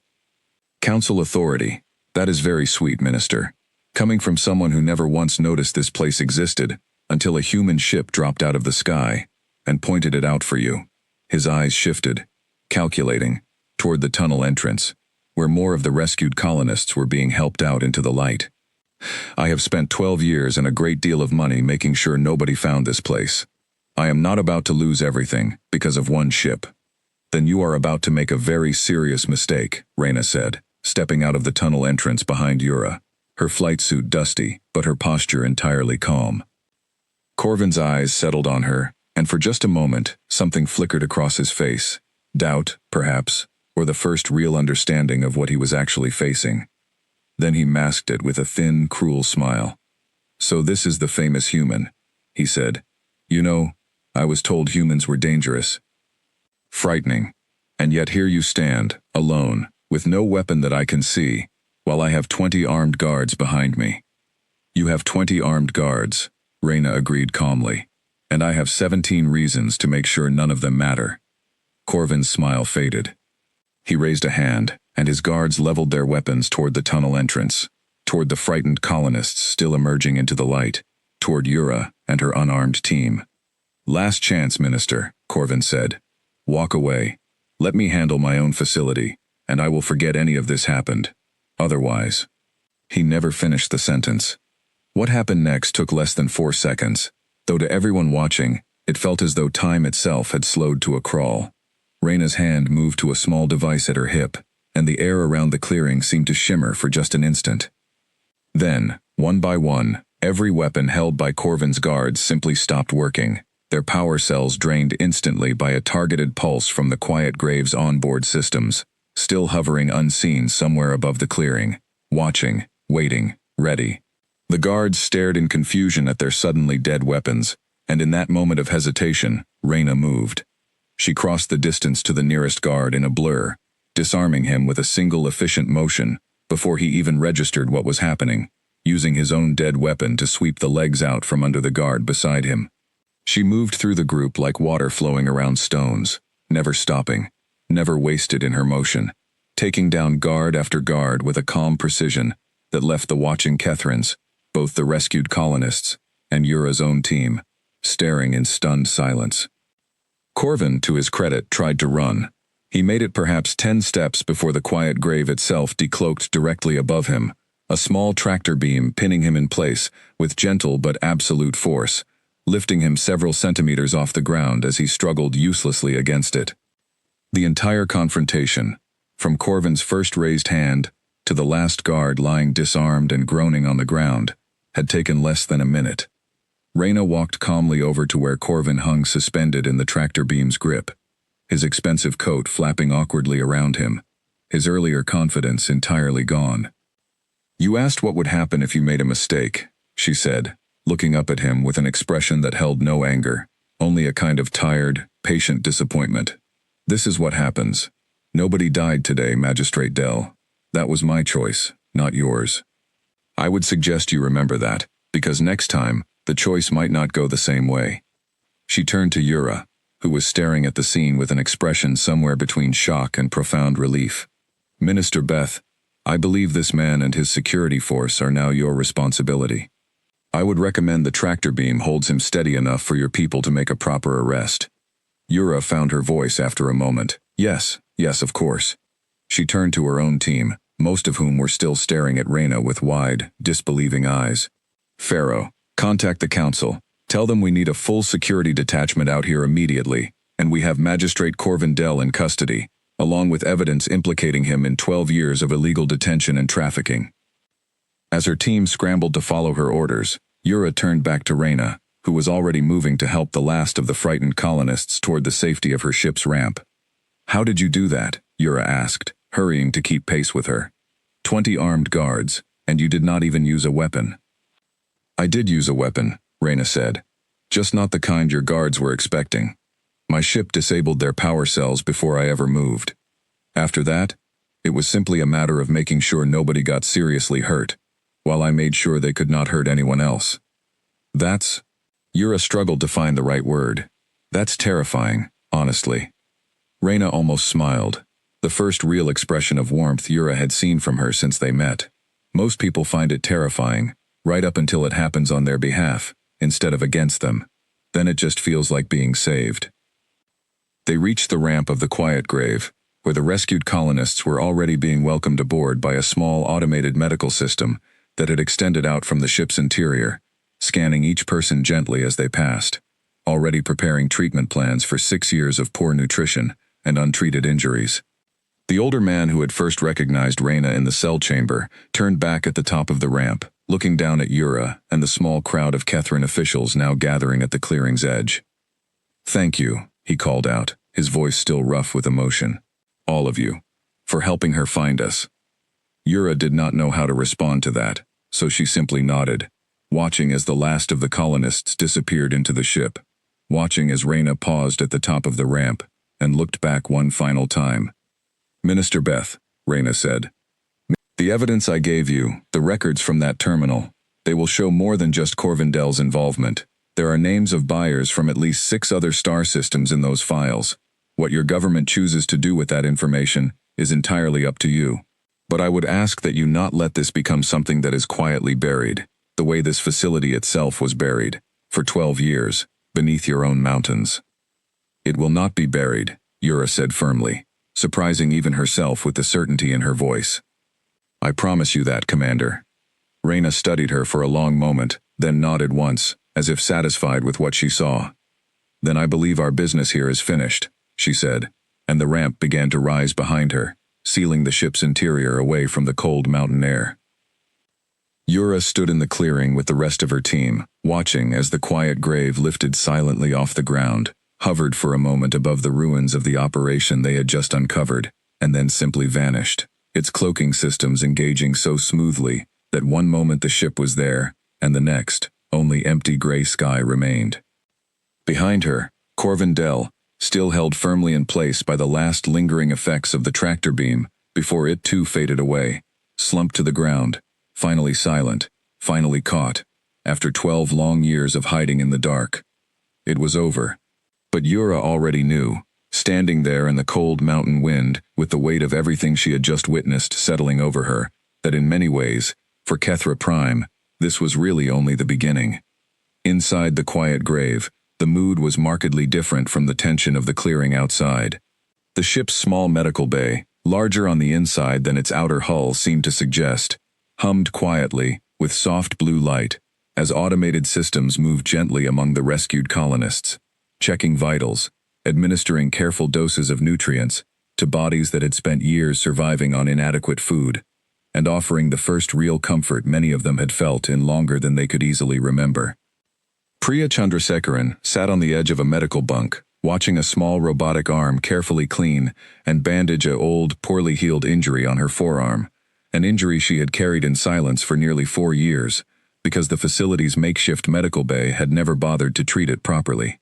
Speaker 1: "Council authority, that is very sweet, Minister. Coming from someone who never once noticed this place existed, until a human ship dropped out of the sky and pointed it out for you." His eyes shifted, calculating, toward the tunnel entrance, where more of the rescued colonists were being helped out into the light. "I have spent 12 years and a great deal of money making sure nobody found this place. I am not about to lose everything because of one ship." "Then you are about to make a very serious mistake," Reyna said, stepping out of the tunnel entrance behind Yura, her flight suit dusty, but her posture entirely calm. Corvin's eyes settled on her, and for just a moment, something flickered across his face. Doubt, perhaps, or the first real understanding of what he was actually facing. Then he masked it with a thin, cruel smile. "So this is the famous human," he said. "You know, I was told humans were dangerous. Frightening. And yet here you stand, alone, with no weapon that I can see, while I have 20 armed guards behind me." "You have 20 armed guards," Reyna agreed calmly, "and I have 17 reasons to make sure none of them matter." Corvin's smile faded. He raised a hand, and his guards leveled their weapons toward the tunnel entrance, toward the frightened colonists still emerging into the light, toward Yura and her unarmed team. "Last chance, Minister," Corvin said. "Walk away. Let me handle my own facility, and I will forget any of this happened. Otherwise." He never finished the sentence. What happened next took less than 4 seconds, though to everyone watching, it felt as though time itself had slowed to a crawl. Reyna's hand moved to a small device at her hip, and the air around the clearing seemed to shimmer for just an instant. Then, one by one, every weapon held by Corvin's guards simply stopped working, their power cells drained instantly by a targeted pulse from the Quiet Grave's onboard systems, still hovering unseen somewhere above the clearing, watching, waiting, ready. The guards stared in confusion at their suddenly dead weapons, and in that moment of hesitation, Reyna moved. She crossed the distance to the nearest guard in a blur, disarming him with a single efficient motion before he even registered what was happening, using his own dead weapon to sweep the legs out from under the guard beside him. She moved through the group like water flowing around stones, never stopping, never wasted in her motion, taking down guard after guard with a calm precision that left the watching Kethrans, both the rescued colonists and Yura's own team, staring in stunned silence. Corvin, to his credit, tried to run. He made it perhaps 10 steps before the quiet grave itself decloaked directly above him, a small tractor beam pinning him in place with gentle but absolute force, lifting him several centimeters off the ground as he struggled uselessly against it. The entire confrontation, from Corvin's first raised hand to the last guard lying disarmed and groaning on the ground, had taken less than a minute. Reyna walked calmly over to where Corvin hung suspended in the tractor beam's grip, his expensive coat flapping awkwardly around him, his earlier confidence entirely gone. "You asked what would happen if you made a mistake," she said, looking up at him with an expression that held no anger, only a kind of tired, patient disappointment. "This is what happens. Nobody died today, Magistrate Dell. That was my choice, not yours. I would suggest you remember that, because next time, the choice might not go the same way." She turned to Yura, who was staring at the scene with an expression somewhere between shock and profound relief. "Minister Beth, I believe this man and his security force are now your responsibility. I would recommend the tractor beam holds him steady enough for your people to make a proper arrest." Yura found her voice after a moment. Yes, of course." She turned to her own team, most of whom were still staring at Reyna with wide, disbelieving eyes. "Pharaoh, contact the council. Tell them we need a full security detachment out here immediately, and we have Magistrate Corvin Dell in custody, along with evidence implicating him in 12 years of illegal detention and trafficking." As her team scrambled to follow her orders, Yura turned back to Reyna, who was already moving to help the last of the frightened colonists toward the safety of her ship's ramp. "How did you do that?" Yura asked, hurrying to keep pace with her. 20 armed guards, and you did not even use a weapon." "I did use a weapon," Reyna said, "just not the kind your guards were expecting. My ship disabled their power cells before I ever moved. After that, it was simply a matter of making sure nobody got seriously hurt, while I made sure they could not hurt anyone else. That's—" Yura struggled to find the right word. "That's terrifying, honestly." Reyna almost smiled, the first real expression of warmth Yura had seen from her since they met. Most people find it terrifying, right up until it happens on their behalf, instead of against them. Then it just feels like being saved. They reached the ramp of the quiet grave, where the rescued colonists were already being welcomed aboard by a small automated medical system that had extended out from the ship's interior, scanning each person gently as they passed, already preparing treatment plans for 6 years of poor nutrition and untreated injuries. The older man who had first recognized Reyna in the cell chamber turned back at the top of the ramp, looking down at Yura and the small crowd of Kethran officials now gathering at the clearing's edge. "Thank you," he called out, his voice still rough with emotion. "All of you, for helping her find us." Yura did not know how to respond to that, so she simply nodded, watching as the last of the colonists disappeared into the ship, watching as Reyna paused at the top of the ramp and looked back one final time. "Minister Beth," Reyna said, "the evidence I gave you, the records from that terminal, they will show more than just Corvin Dell's involvement. There are names of buyers from at least 6 other star systems in those files. What your government chooses to do with that information is entirely up to you. But I would ask that you not let this become something that is quietly buried, the way this facility itself was buried, for 12 years, beneath your own mountains." "It will not be buried," Yura said firmly, surprising even herself with the certainty in her voice. "I promise you that, Commander." Reyna studied her for a long moment, then nodded once, as if satisfied with what she saw. "Then I believe our business here is finished," she said, and the ramp began to rise behind her, sealing the ship's interior away from the cold mountain air. Yura stood in the clearing with the rest of her team, watching as the quiet grave lifted silently off the ground, hovered for a moment above the ruins of the operation they had just uncovered, and then simply vanished, its cloaking systems engaging so smoothly that one moment the ship was there, and the next, only empty gray sky remained. Behind her, Corvin Dell, still held firmly in place by the last lingering effects of the tractor beam before it too faded away, slumped to the ground, finally silent, finally caught, after 12 long years of hiding in the dark. It was over. But Yura already knew, standing there in the cold mountain wind, with the weight of everything she had just witnessed settling over her, that in many ways, for Kethra Prime, this was really only the beginning. Inside the quiet grave, the mood was markedly different from the tension of the clearing outside. The ship's small medical bay, larger on the inside than its outer hull seemed to suggest, hummed quietly, with soft blue light, as automated systems moved gently among the rescued colonists, checking vitals, administering careful doses of nutrients to bodies that had spent years surviving on inadequate food, and offering the first real comfort many of them had felt in longer than they could easily remember. Priya Chandrasekaran sat on the edge of a medical bunk, watching a small robotic arm carefully clean and bandage an old, poorly healed injury on her forearm, an injury she had carried in silence for nearly 4 years, because the facility's makeshift medical bay had never bothered to treat it properly.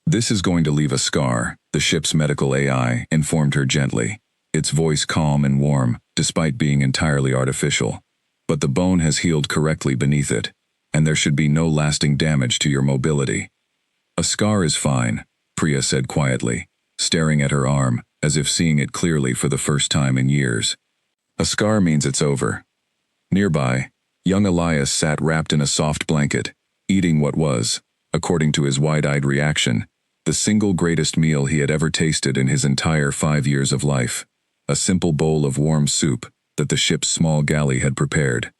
Speaker 1: "This is going to leave a scar," the ship's medical AI informed her gently, its voice calm and warm, despite being entirely artificial. "But the bone has healed correctly beneath it, and there should be no lasting damage to your mobility." "A scar is fine," Priya said quietly, staring at her arm, as if seeing it clearly for the first time in years. "A scar means it's over." Nearby, young Elias sat wrapped in a soft blanket, eating what was, according to his wide-eyed reaction, the single greatest meal he had ever tasted in his entire 5 years of life, a simple bowl of warm soup that the ship's small galley had prepared.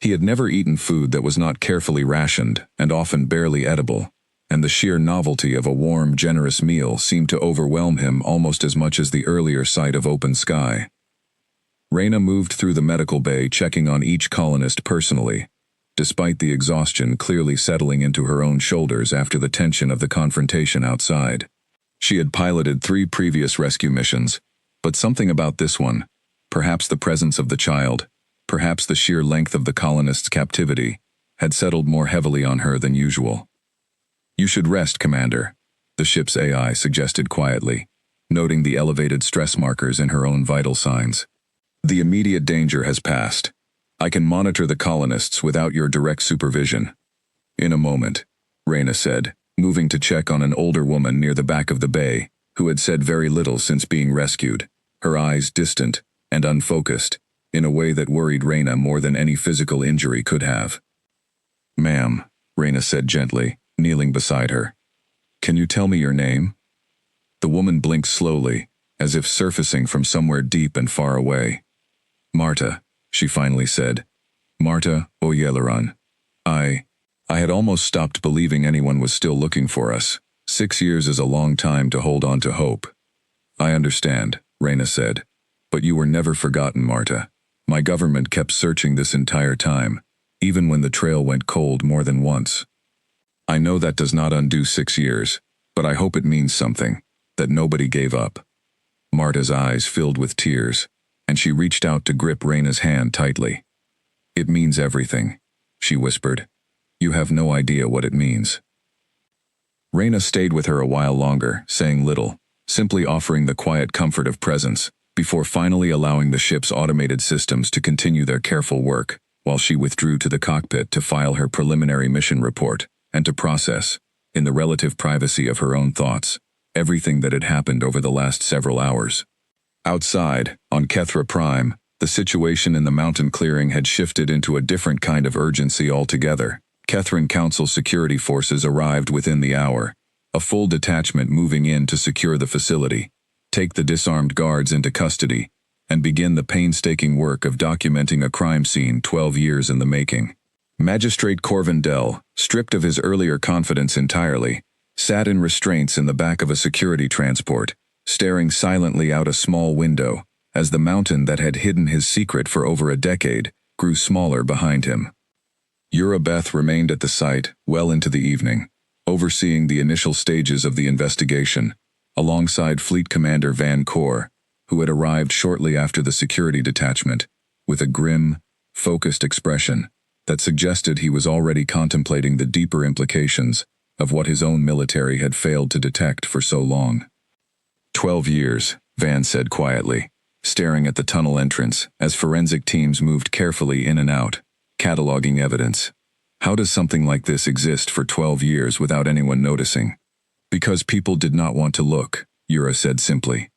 Speaker 1: He had never eaten food that was not carefully rationed and often barely edible, and the sheer novelty of a warm, generous meal seemed to overwhelm him almost as much as the earlier sight of open sky. Reyna moved through the medical bay, checking on each colonist personally, despite the exhaustion clearly settling into her own shoulders after the tension of the confrontation outside. She had piloted 3 previous rescue missions, but something about this one, perhaps the presence of the child, perhaps the sheer length of the colonists' captivity, had settled more heavily on her than usual. "You should rest, Commander," the ship's AI suggested quietly, noting the elevated stress markers in her own vital signs. "The immediate danger has passed. I can monitor the colonists without your direct supervision." "In a moment," Reyna said, moving to check on an older woman near the back of the bay, who had said very little since being rescued, her eyes distant and unfocused, in a way that worried Reyna more than any physical injury could have. "Ma'am," Reyna said gently, kneeling beside her. "Can you tell me your name?" The woman blinked slowly, as if surfacing from somewhere deep and far away. "Marta," she finally said. "Marta Oyelaran. I had almost stopped believing anyone was still looking for us. 6 years is a long time to hold on to hope." "I understand," Reyna said. "But you were never forgotten, Marta. My government kept searching this entire time, even when the trail went cold more than once. I know that does not undo 6 years, but I hope it means something, that nobody gave up." Marta's eyes filled with tears, and she reached out to grip Reyna's hand tightly. "It means everything," she whispered. "You have no idea what it means." Reyna stayed with her a while longer, saying little, simply offering the quiet comfort of presence, before finally allowing the ship's automated systems to continue their careful work, while she withdrew to the cockpit to file her preliminary mission report, and to process, in the relative privacy of her own thoughts, everything that had happened over the last several hours. Outside, on Kethra Prime, the situation in the mountain clearing had shifted into a different kind of urgency altogether. Kethran Council security forces arrived within the hour, a full detachment moving in to secure the facility, take the disarmed guards into custody, and begin the painstaking work of documenting a crime scene 12 years in the making. Magistrate Corvin Dell, stripped of his earlier confidence entirely, sat in restraints in the back of a security transport, staring silently out a small window, as the mountain that had hidden his secret for over a decade grew smaller behind him. Urabeth remained at the site well into the evening, overseeing the initial stages of the investigation, alongside Fleet Commander Van Kor, who had arrived shortly after the security detachment, with a grim, focused expression that suggested he was already contemplating the deeper implications of what his own military had failed to detect for so long. 12 years, Van said quietly, staring at the tunnel entrance as forensic teams moved carefully in and out, cataloging evidence. How does something like this exist for 12 years without anyone noticing? Because people did not want to look, Yura said simply.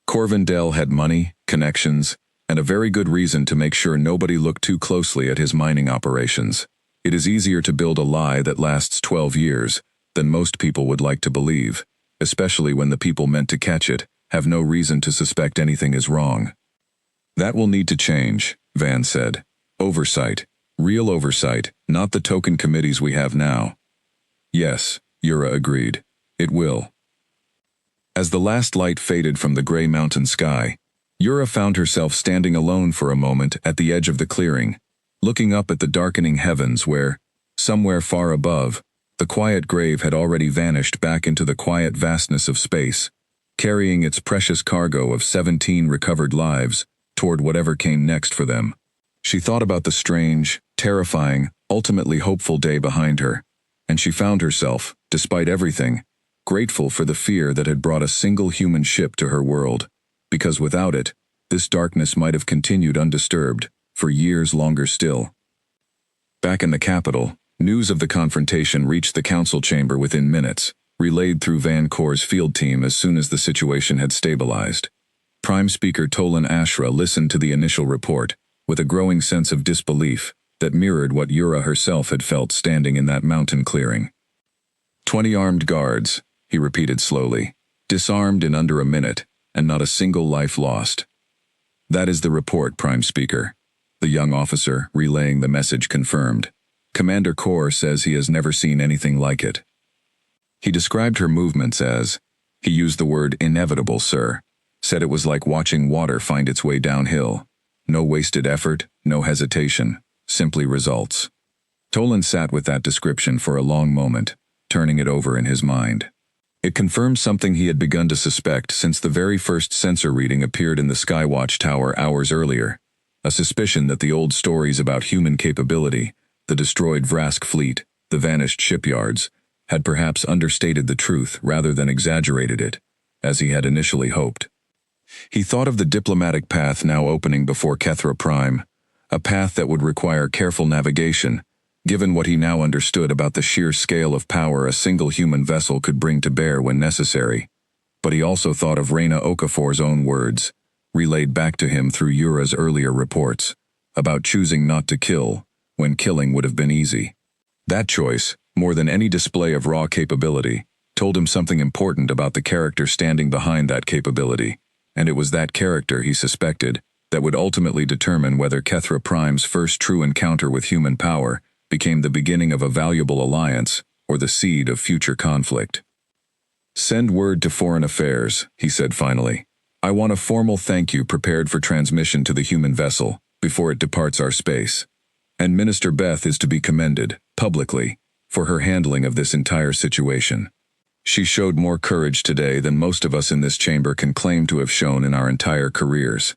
Speaker 1: Corvindale had money, connections, and a very good reason to make sure nobody looked too closely at his mining operations. It is easier to build a lie that lasts 12 years than most people would like to believe, especially when the people meant to catch it have no reason to suspect anything is wrong. That will need to change, Van said. Oversight. Real oversight, not the token committees we have now. Yes, Yura agreed. It will. As the last light faded from the gray mountain sky, Yura found herself standing alone for a moment at the edge of the clearing, looking up at the darkening heavens where, somewhere far above, the quiet grave had already vanished back into the quiet vastness of space, carrying its precious cargo of 17 recovered lives toward whatever came next for them. She thought about the strange, terrifying, ultimately hopeful day behind her, and she found herself, despite everything, grateful for the fear that had brought a single human ship to her world, because without it, this darkness might have continued undisturbed, for years longer still. Back in the capital, news of the confrontation reached the council chamber within minutes, relayed through Van Cor's field team as soon as the situation had stabilized. Prime Speaker Tolan Ashra listened to the initial report, with a growing sense of disbelief that mirrored what Yura herself had felt standing in that mountain clearing. 20 armed guards, he repeated slowly, disarmed in under a minute, and not a single life lost. That is the report, Prime Speaker. The young officer, relaying the message, confirmed. Commander Kor says he has never seen anything like it. He described her movements as, he used the word inevitable, sir, said it was like watching water find its way downhill. No wasted effort, no hesitation, simply results. Tolan sat with that description for a long moment, turning it over in his mind. It confirmed something he had begun to suspect since the very first sensor reading appeared in the Skywatch Tower hours earlier, a suspicion that the old stories about human capability, the destroyed Vrask fleet, the vanished shipyards, had perhaps understated the truth rather than exaggerated it, as he had initially hoped. He thought of the diplomatic path now opening before Kethra Prime, a path that would require careful navigation, given what he now understood about the sheer scale of power a single human vessel could bring to bear when necessary. But he also thought of Reyna Okafor's own words, relayed back to him through Yura's earlier reports, about choosing not to kill, when killing would have been easy. That choice, more than any display of raw capability, told him something important about the character standing behind that capability, and it was that character, he suspected, that would ultimately determine whether Kethra Prime's first true encounter with human power became the beginning of a valuable alliance or the seed of future conflict. Send word to Foreign Affairs, he said finally. I want a formal thank you prepared for transmission to the human vessel before it departs our space. And Minister Beth is to be commended, publicly, for her handling of this entire situation. She showed more courage today than most of us in this chamber can claim to have shown in our entire careers.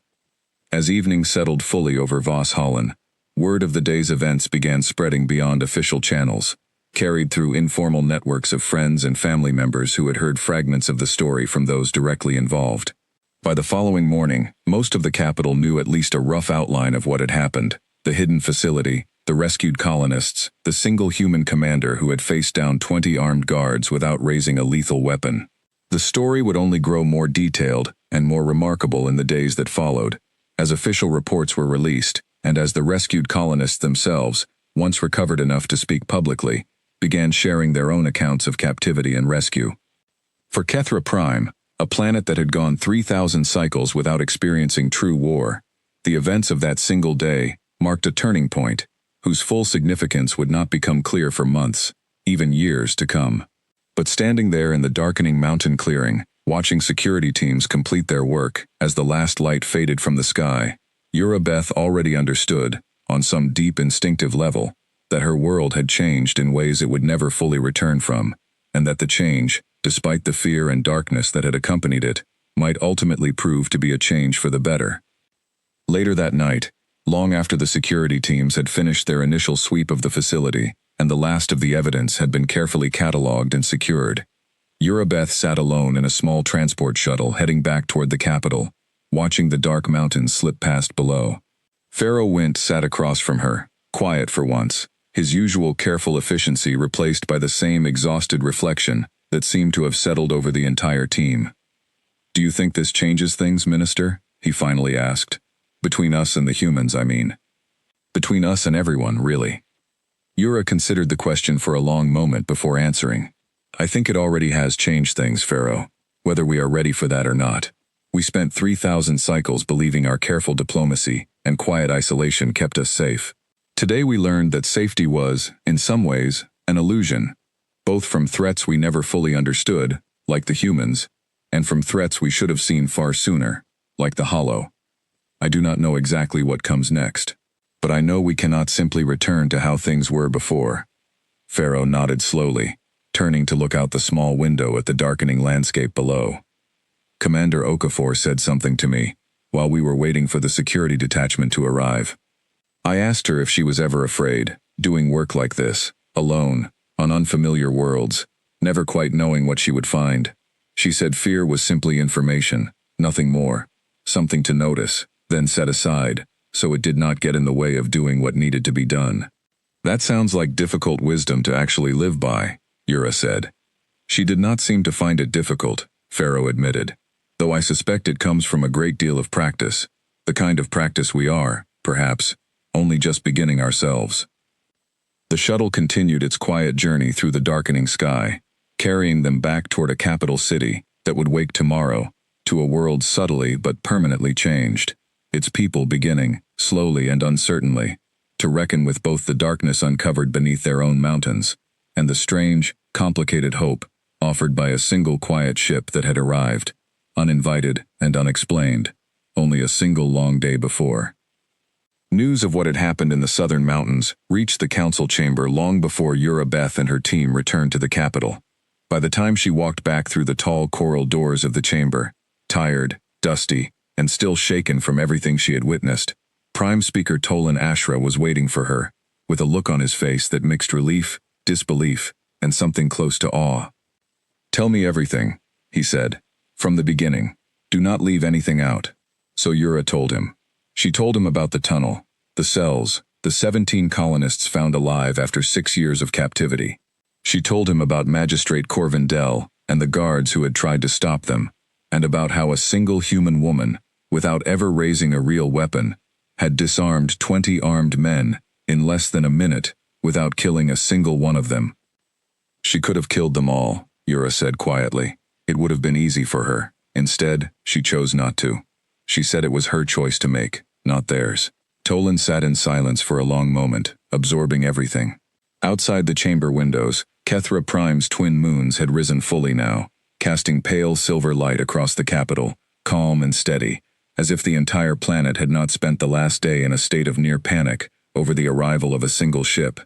Speaker 1: As evening settled fully over Voss Holland, word of the day's events began spreading beyond official channels, carried through informal networks of friends and family members who had heard fragments of the story from those directly involved. By the following morning, most of the capital knew at least a rough outline of what had happened: the hidden facility, the rescued colonists, the single human commander who had faced down 20 armed guards without raising a lethal weapon. The story would only grow more detailed and more remarkable in the days that followed, as official reports were released, and as the rescued colonists themselves, once recovered enough to speak publicly, began sharing their own accounts of captivity and rescue. For Kethra Prime, a planet that had gone 3,000 cycles without experiencing true war, the events of that single day marked a turning point, whose full significance would not become clear for months, even years to come. But standing there in the darkening mountain clearing, watching security teams complete their work as the last light faded from the sky, Yura Beth already understood, on some deep instinctive level, that her world had changed in ways it would never fully return from, and that the change, despite the fear and darkness that had accompanied it, might ultimately prove to be a change for the better. Later that night, long after the security teams had finished their initial sweep of the facility, and the last of the evidence had been carefully catalogued and secured, Yura Beth sat alone in a small transport shuttle heading back toward the capital, watching the dark mountains slip past below. Pharaoh Wint sat across from her, quiet for once, his usual careful efficiency replaced by the same exhausted reflection that seemed to have settled over the entire team. "Do you think this changes things, Minister?" he finally asked. "Between us and the humans, I mean." "Between us and everyone, really." Yura considered the question for a long moment before answering. "I think it already has changed things, Pharaoh, whether we are ready for that or not. We spent 3,000 cycles believing our careful diplomacy and quiet isolation kept us safe. Today we learned that safety was, in some ways, an illusion, both from threats we never fully understood, like the humans, and from threats we should have seen far sooner, like the Hollow. I do not know exactly what comes next, but I know we cannot simply return to how things were before." Pharaoh nodded slowly, turning to look out the small window at the darkening landscape below. "Commander Okafor said something to me while we were waiting for the security detachment to arrive. I asked her if she was ever afraid, doing work like this, alone, on unfamiliar worlds, never quite knowing what she would find. She said fear was simply information, nothing more, something to notice, then set aside, so it did not get in the way of doing what needed to be done." "That sounds like difficult wisdom to actually live by," Yura said. "She did not seem to find it difficult," Pharaoh admitted, "though I suspect it comes from a great deal of practice, the kind of practice we are, perhaps, only just beginning ourselves." The shuttle continued its quiet journey through the darkening sky, carrying them back toward a capital city that would wake tomorrow, to a world subtly but permanently changed, its people beginning, slowly and uncertainly, to reckon with both the darkness uncovered beneath their own mountains, and the strange, complicated hope offered by a single quiet ship that had arrived, uninvited and unexplained, only a single long day before. News of what had happened in the southern mountains reached the council chamber long before Yura Beth and her team returned to the capital. By the time she walked back through the tall coral doors of the chamber, tired, dusty, and still shaken from everything she had witnessed, Prime Speaker Tolan Ashra was waiting for her, with a look on his face that mixed relief, disbelief, and something close to awe. "Tell me everything," he said, "from the beginning. Do not leave anything out." So Yura told him. She told him about the tunnel, the cells, the 17 colonists found alive after 6 years of captivity. She told him about Magistrate Corvindel and the guards who had tried to stop them, and about how a single human woman, without ever raising a real weapon, had disarmed 20 armed men in less than a minute without killing a single one of them. "She could have killed them all," Yura said quietly. "It would have been easy for her. Instead, she chose not to. She said it was her choice to make, not theirs." Tolan sat in silence for a long moment, absorbing everything. Outside the chamber windows, Kethra Prime's twin moons had risen fully now, casting pale silver light across the capital, calm and steady, as if the entire planet had not spent the last day in a state of near panic over the arrival of a single ship.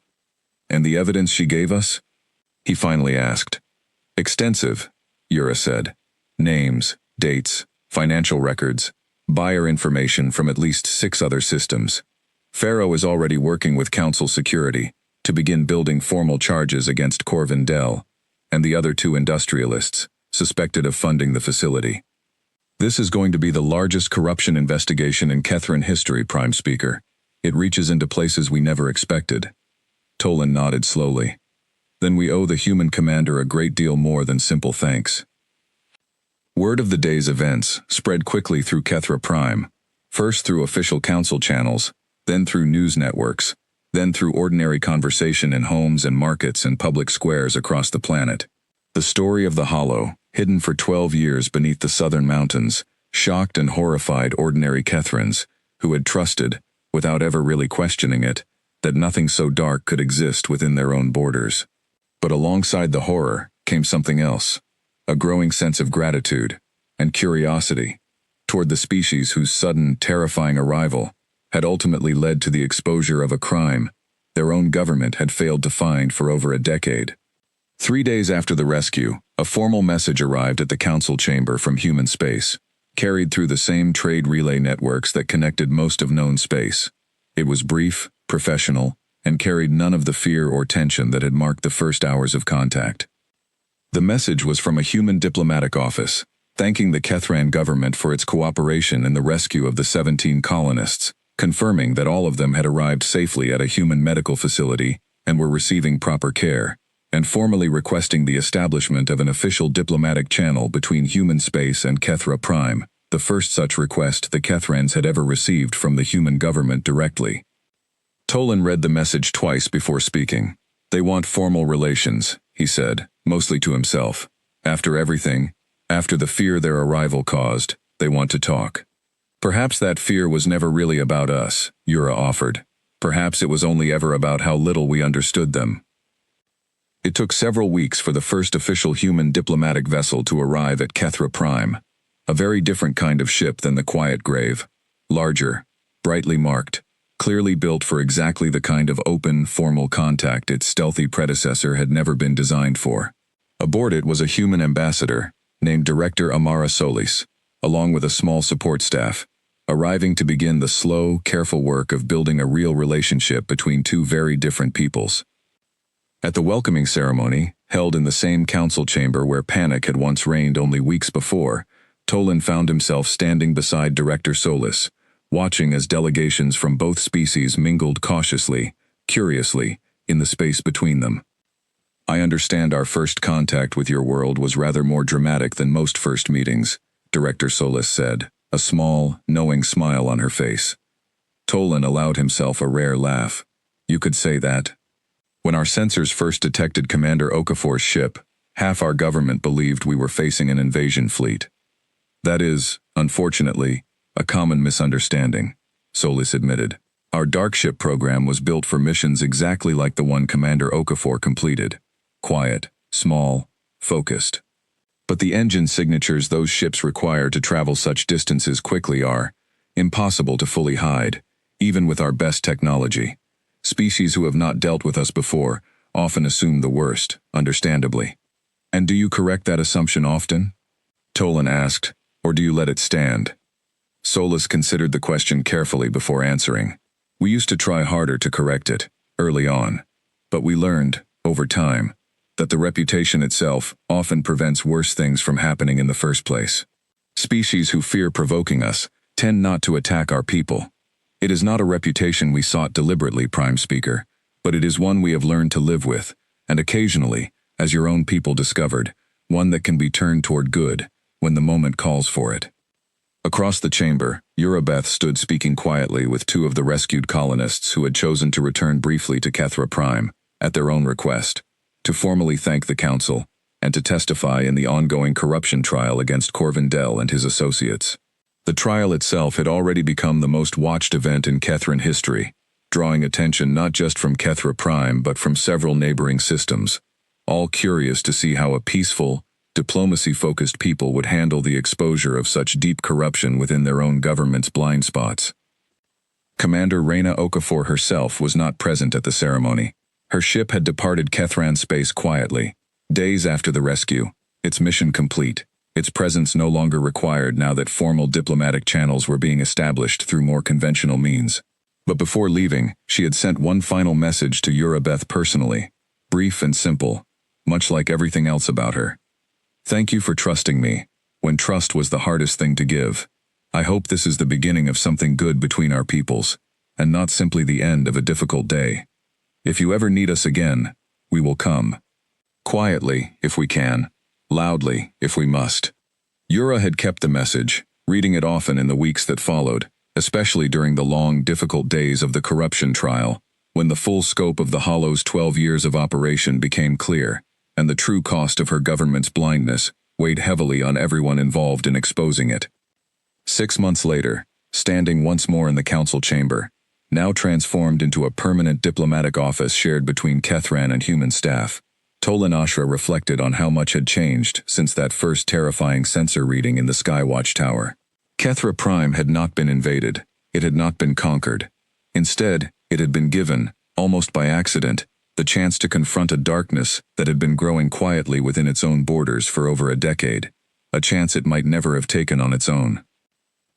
Speaker 1: "And the evidence she gave us?" he finally asked. "Extensive," Yura said. "Names, dates, financial records, buyer information from at least 6 other systems. Pharaoh is already working with Council security to begin building formal charges against Corvindel and the other 2 industrialists suspected of funding the facility. This is going to be the largest corruption investigation in Kethran history, Prime Speaker. It reaches into places we never expected." Tolan nodded slowly. "Then we owe the human commander a great deal more than simple thanks." Word of the day's events spread quickly through Kethra Prime, first through official council channels, then through news networks, then through ordinary conversation in homes and markets and public squares across the planet. The story of the Hollow, hidden for 12 years beneath the southern mountains, shocked and horrified ordinary Kethrans, who had trusted, without ever really questioning it, that nothing so dark could exist within their own borders. But alongside the horror came something else. A growing sense of gratitude and curiosity toward the species whose sudden, terrifying arrival had ultimately led to the exposure of a crime their own government had failed to find for over a decade. 3 days after the rescue, a formal message arrived at the council chamber from human space, carried through the same trade relay networks that connected most of known space. It was brief, professional, and carried none of the fear or tension that had marked the first hours of contact. The message was from a human diplomatic office, thanking the Kethran government for its cooperation in the rescue of the 17 colonists, confirming that all of them had arrived safely at a human medical facility and were receiving proper care, and formally requesting the establishment of an official diplomatic channel between human space and Kethra Prime, the first such request the Kethrans had ever received from the human government directly. Tolan read the message twice before speaking. "They want formal relations," he said, mostly to himself. "After everything, after the fear their arrival caused, they want to talk." "Perhaps that fear was never really about us," Yura offered. "Perhaps it was only ever about how little we understood them." It took several weeks for the first official human diplomatic vessel to arrive at Kethra Prime, a very different kind of ship than the Quiet Grave. Larger, brightly marked, clearly built for exactly the kind of open, formal contact its stealthy predecessor had never been designed for. Aboard it was a human ambassador, named Director Amara Solis, along with a small support staff, arriving to begin the slow, careful work of building a real relationship between two very different peoples. At the welcoming ceremony, held in the same council chamber where panic had once reigned only weeks before, Tolan found himself standing beside Director Solis, watching as delegations from both species mingled cautiously, curiously, in the space between them. "I understand our first contact with your world was rather more dramatic than most first meetings," Director Solis said, a small, knowing smile on her face. Tolan allowed himself a rare laugh. "You could say that. When our sensors first detected Commander Okafor's ship, half our government believed we were facing an invasion fleet. That is, unfortunately, a common misunderstanding," Solis admitted. "Our Darkship program was built for missions exactly like the one Commander Okafor completed. Quiet, small, focused. But the engine signatures those ships require to travel such distances quickly are impossible to fully hide, even with our best technology. Species who have not dealt with us before often assume the worst, understandably." "And do you correct that assumption often?" Tolan asked, "or do you let it stand?" Solis considered the question carefully before answering. "We used to try harder to correct it, early on. But we learned, over time, that the reputation itself often prevents worse things from happening in the first place. Species who fear provoking us tend not to attack our people. It is not a reputation we sought deliberately, Prime Speaker, but it is one we have learned to live with, and occasionally, as your own people discovered, one that can be turned toward good when the moment calls for it." Across the chamber, Urabeth stood speaking quietly with two of the rescued colonists who had chosen to return briefly to Kethra Prime, at their own request, to formally thank the Council, and to testify in the ongoing corruption trial against Corvin Dell and his associates. The trial itself had already become the most watched event in Kethran history, drawing attention not just from Kethra Prime but from several neighboring systems, all curious to see how a peaceful, diplomacy-focused people would handle the exposure of such deep corruption within their own government's blind spots. Commander Reyna Okafor herself was not present at the ceremony. Her ship had departed Kethran space quietly, days after the rescue, its mission complete, its presence no longer required now that formal diplomatic channels were being established through more conventional means. But before leaving, she had sent one final message to Urabeth personally, brief and simple, much like everything else about her. "Thank you for trusting me, when trust was the hardest thing to give. I hope this is the beginning of something good between our peoples, and not simply the end of a difficult day. If you ever need us again, we will come. Quietly, if we can. Loudly, if we must." Yura had kept the message, reading it often in the weeks that followed, especially during the long, difficult days of the corruption trial, when the full scope of the Hollow's 12 years of operation became clear, and the true cost of her government's blindness weighed heavily on everyone involved in exposing it. 6 months later, standing once more in the council chamber, now transformed into a permanent diplomatic office shared between Kethran and human staff, Tolan Ashra reflected on how much had changed since that first terrifying sensor reading in the Skywatch Tower. Kethra Prime had not been invaded, it had not been conquered. Instead, it had been given, almost by accident, the chance to confront a darkness that had been growing quietly within its own borders for over a decade, a chance it might never have taken on its own.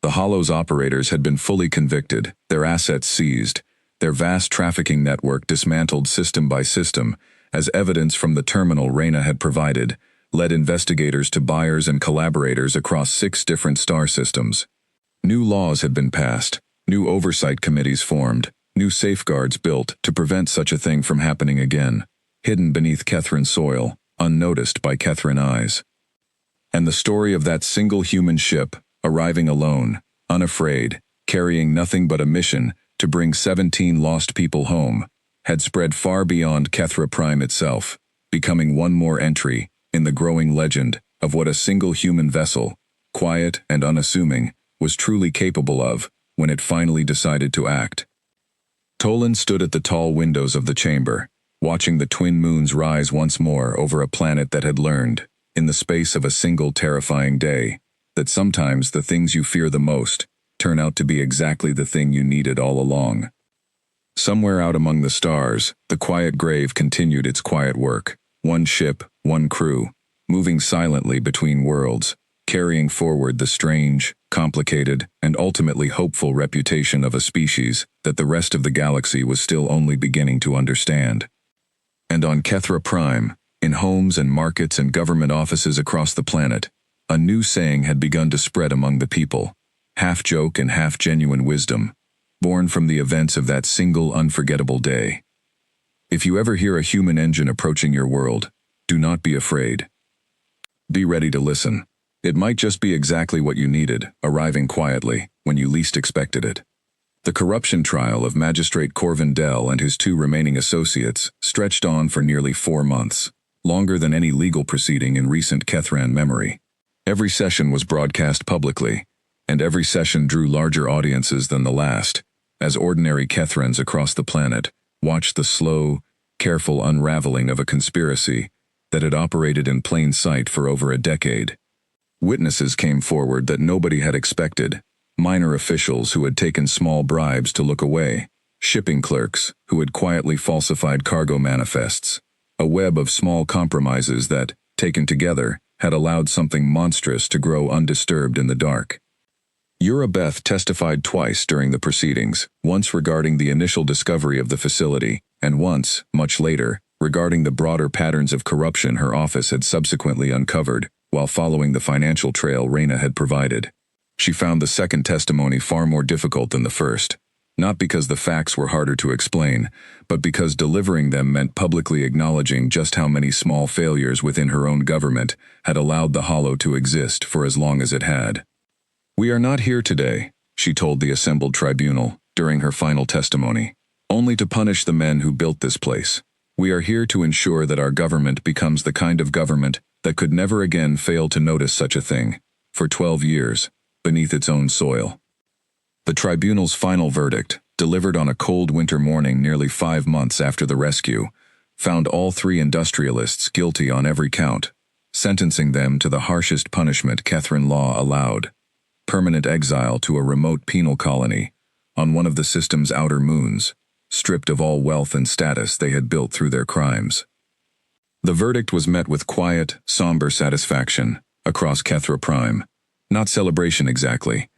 Speaker 1: The Hollow's operators had been fully convicted, their assets seized, their vast trafficking network dismantled system by system, as evidence from the terminal Reyna had provided, led investigators to buyers and collaborators across 6 different star systems. New laws had been passed, new oversight committees formed, new safeguards built to prevent such a thing from happening again. hidden beneath Kethrin's soil, unnoticed by Kethrin eyes. And the story of that single human ship, arriving alone, unafraid, carrying nothing but a mission to bring 17 lost people home, had spread far beyond Kethra Prime itself, becoming one more entry in the growing legend of what a single human vessel, quiet and unassuming, was truly capable of when it finally decided to act. Tolan stood at the tall windows of the chamber, watching the twin moons rise once more over a planet that had learned, in the space of a single terrifying day, that sometimes the things you fear the most turn out to be exactly the thing you needed all along. Somewhere out among the stars, the quiet grave continued its quiet work, one ship, one crew, moving silently between worlds, carrying forward the strange, complicated, and ultimately hopeful reputation of a species that the rest of the galaxy was still only beginning to understand. And on Kethra Prime, in homes and markets and government offices across the planet, a new saying had begun to spread among the people, half joke and half genuine wisdom, born from the events of that single unforgettable day. If you ever hear a human engine approaching your world, do not be afraid. Be ready to listen. It might just be exactly what you needed, arriving quietly, when you least expected it. The corruption trial of Magistrate Corvin Dell and his 2 remaining associates stretched on for nearly 4 months, longer than any legal proceeding in recent Kethran memory. Every session was broadcast publicly, and every session drew larger audiences than the last, as ordinary Kethrans across the planet watched the slow, careful unraveling of a conspiracy that had operated in plain sight for over a decade. Witnesses came forward that nobody had expected, minor officials who had taken small bribes to look away, shipping clerks who had quietly falsified cargo manifests, a web of small compromises that, taken together, had allowed something monstrous to grow undisturbed in the dark. Urabeth testified twice during the proceedings, once regarding the initial discovery of the facility, and once, much later, regarding the broader patterns of corruption her office had subsequently uncovered, while following the financial trail Reyna had provided. She found the second testimony far more difficult than the first, not because the facts were harder to explain, but because delivering them meant publicly acknowledging just how many small failures within her own government had allowed the Hollow to exist for as long as it had. "We are not here today," she told the assembled tribunal during her final testimony, "only to punish the men who built this place. We are here to ensure that our government becomes the kind of government that could never again fail to notice such a thing, for 12 years, beneath its own soil." The tribunal's final verdict, delivered on a cold winter morning nearly 5 months after the rescue, found all 3 industrialists guilty on every count, sentencing them to the harshest punishment Kethrin law allowed: permanent exile to a remote penal colony on one of the system's outer moons, stripped of all wealth and status they had built through their crimes. The verdict was met with quiet, somber satisfaction across Kethra Prime. Not celebration exactly,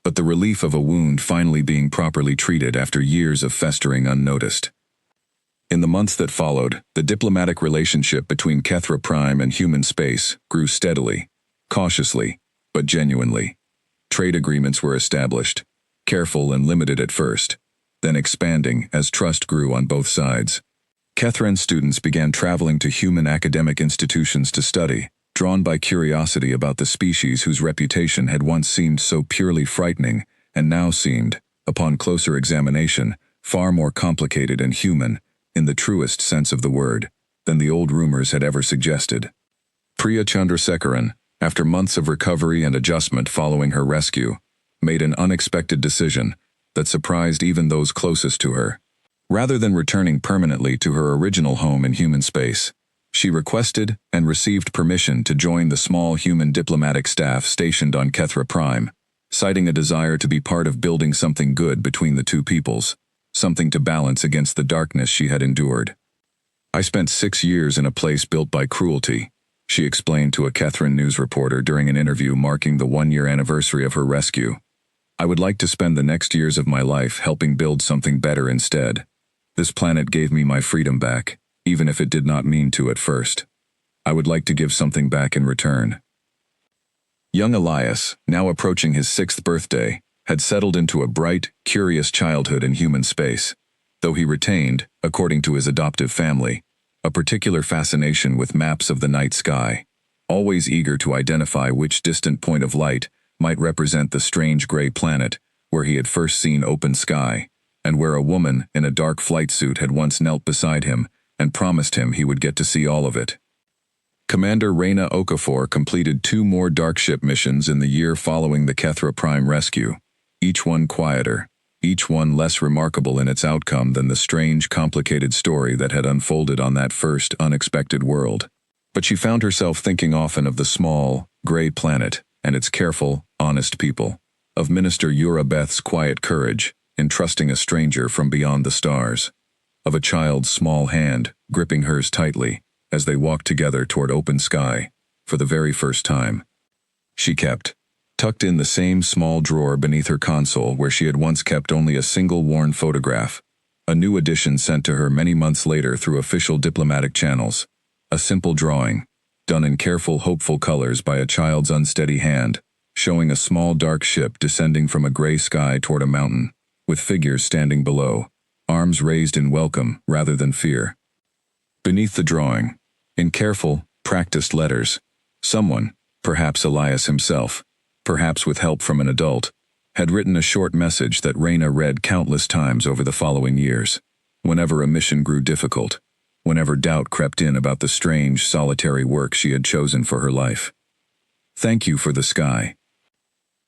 Speaker 1: but the relief of a wound finally being properly treated after years of festering unnoticed. In the months that followed, the diplomatic relationship between Kethra Prime and human space grew steadily, cautiously, but genuinely. Trade agreements were established, careful and limited at first, then expanding as trust grew on both sides. Kethran students began traveling to human academic institutions to study, drawn by curiosity about the species whose reputation had once seemed so purely frightening and now seemed, upon closer examination, far more complicated and human, in the truest sense of the word, than the old rumors had ever suggested. Priya Chandrasekharan, after months of recovery and adjustment following her rescue, made an unexpected decision that surprised even those closest to her. Rather than returning permanently to her original home in human space, she requested and received permission to join the small human diplomatic staff stationed on Kethra Prime, citing a desire to be part of building something good between the two peoples, something to balance against the darkness she had endured. "I spent 6 years in a place built by cruelty," she explained to a Kethran news reporter during an interview marking the 1-year anniversary of her rescue. "I would like to spend the next years of my life helping build something better instead. This planet gave me my freedom back, even if it did not mean to at first. I would like to give something back in return." Young Elias, now approaching his 6th birthday, had settled into a bright, curious childhood in human space, though he retained, according to his adoptive family, a particular fascination with maps of the night sky, always eager to identify which distant point of light might represent the strange gray planet where he had first seen open sky, and where a woman in a dark flight suit had once knelt beside him and promised him he would get to see all of it. Commander Reyna Okafor completed 2 more Darkship missions in the year following the Kethra Prime rescue, each one quieter, each one less remarkable in its outcome than the strange, complicated story that had unfolded on that first, unexpected world. But she found herself thinking often of the small, gray planet and its careful, honest people, of Minister Yura Beth's quiet courage in trusting a stranger from beyond the stars, of a child's small hand gripping hers tightly as they walked together toward open sky for the very first time. She kept, tucked in the same small drawer beneath her console where she had once kept only a single worn photograph, a new edition sent to her many months later through official diplomatic channels, a simple drawing, done in careful, hopeful colors by a child's unsteady hand, showing a small dark ship descending from a gray sky toward a mountain, with figures standing below, arms raised in welcome rather than fear. Beneath the drawing, in careful, practiced letters, someone, perhaps Elias himself, perhaps with help from an adult, had written a short message that Reyna read countless times over the following years, whenever a mission grew difficult, whenever doubt crept in about the strange, solitary work she had chosen for her life. Thank you for the sky.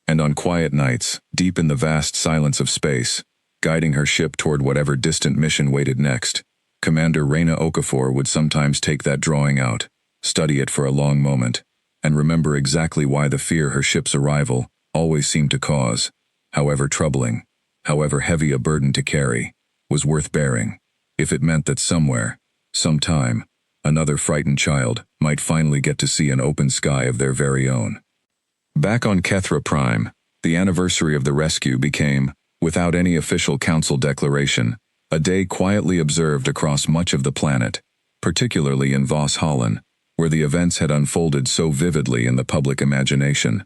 Speaker 1: And on quiet nights, deep in the vast silence of space, guiding her ship toward whatever distant mission waited next, Commander Reyna Okafor would sometimes take that drawing out, study it for a long moment, and remember exactly why the fear her ship's arrival always seemed to cause, however troubling, however heavy a burden to carry, was worth bearing, if it meant that somewhere, sometime, another frightened child might finally get to see an open sky of their very own. Back on Kethra Prime, the anniversary of the rescue became, without any official council declaration, a day quietly observed across much of the planet, particularly in Voss Holland, where the events had unfolded so vividly in the public imagination.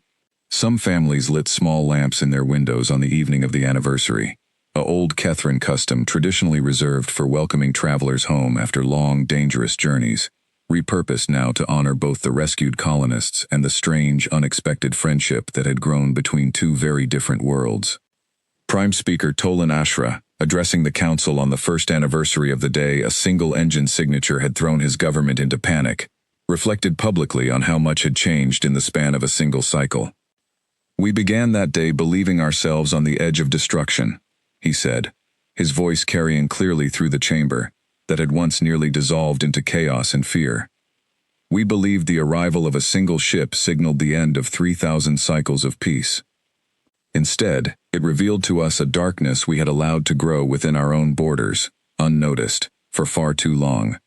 Speaker 1: Some families lit small lamps in their windows on the evening of the anniversary, a old Kethran custom traditionally reserved for welcoming travelers home after long, dangerous journeys, repurposed now to honor both the rescued colonists and the strange, unexpected friendship that had grown between 2 very different worlds. Prime Speaker Tolan Ashra, addressing the council on the first anniversary of the day a single engine signature had thrown his government into panic, reflected publicly on how much had changed in the span of a single cycle. "We began that day believing ourselves on the edge of destruction," he said, his voice carrying clearly through the chamber that had once nearly dissolved into chaos and fear. "We believed the arrival of a single ship signaled the end of 3,000 cycles of peace. Instead, it revealed to us a darkness we had allowed to grow within our own borders, unnoticed, for far too long.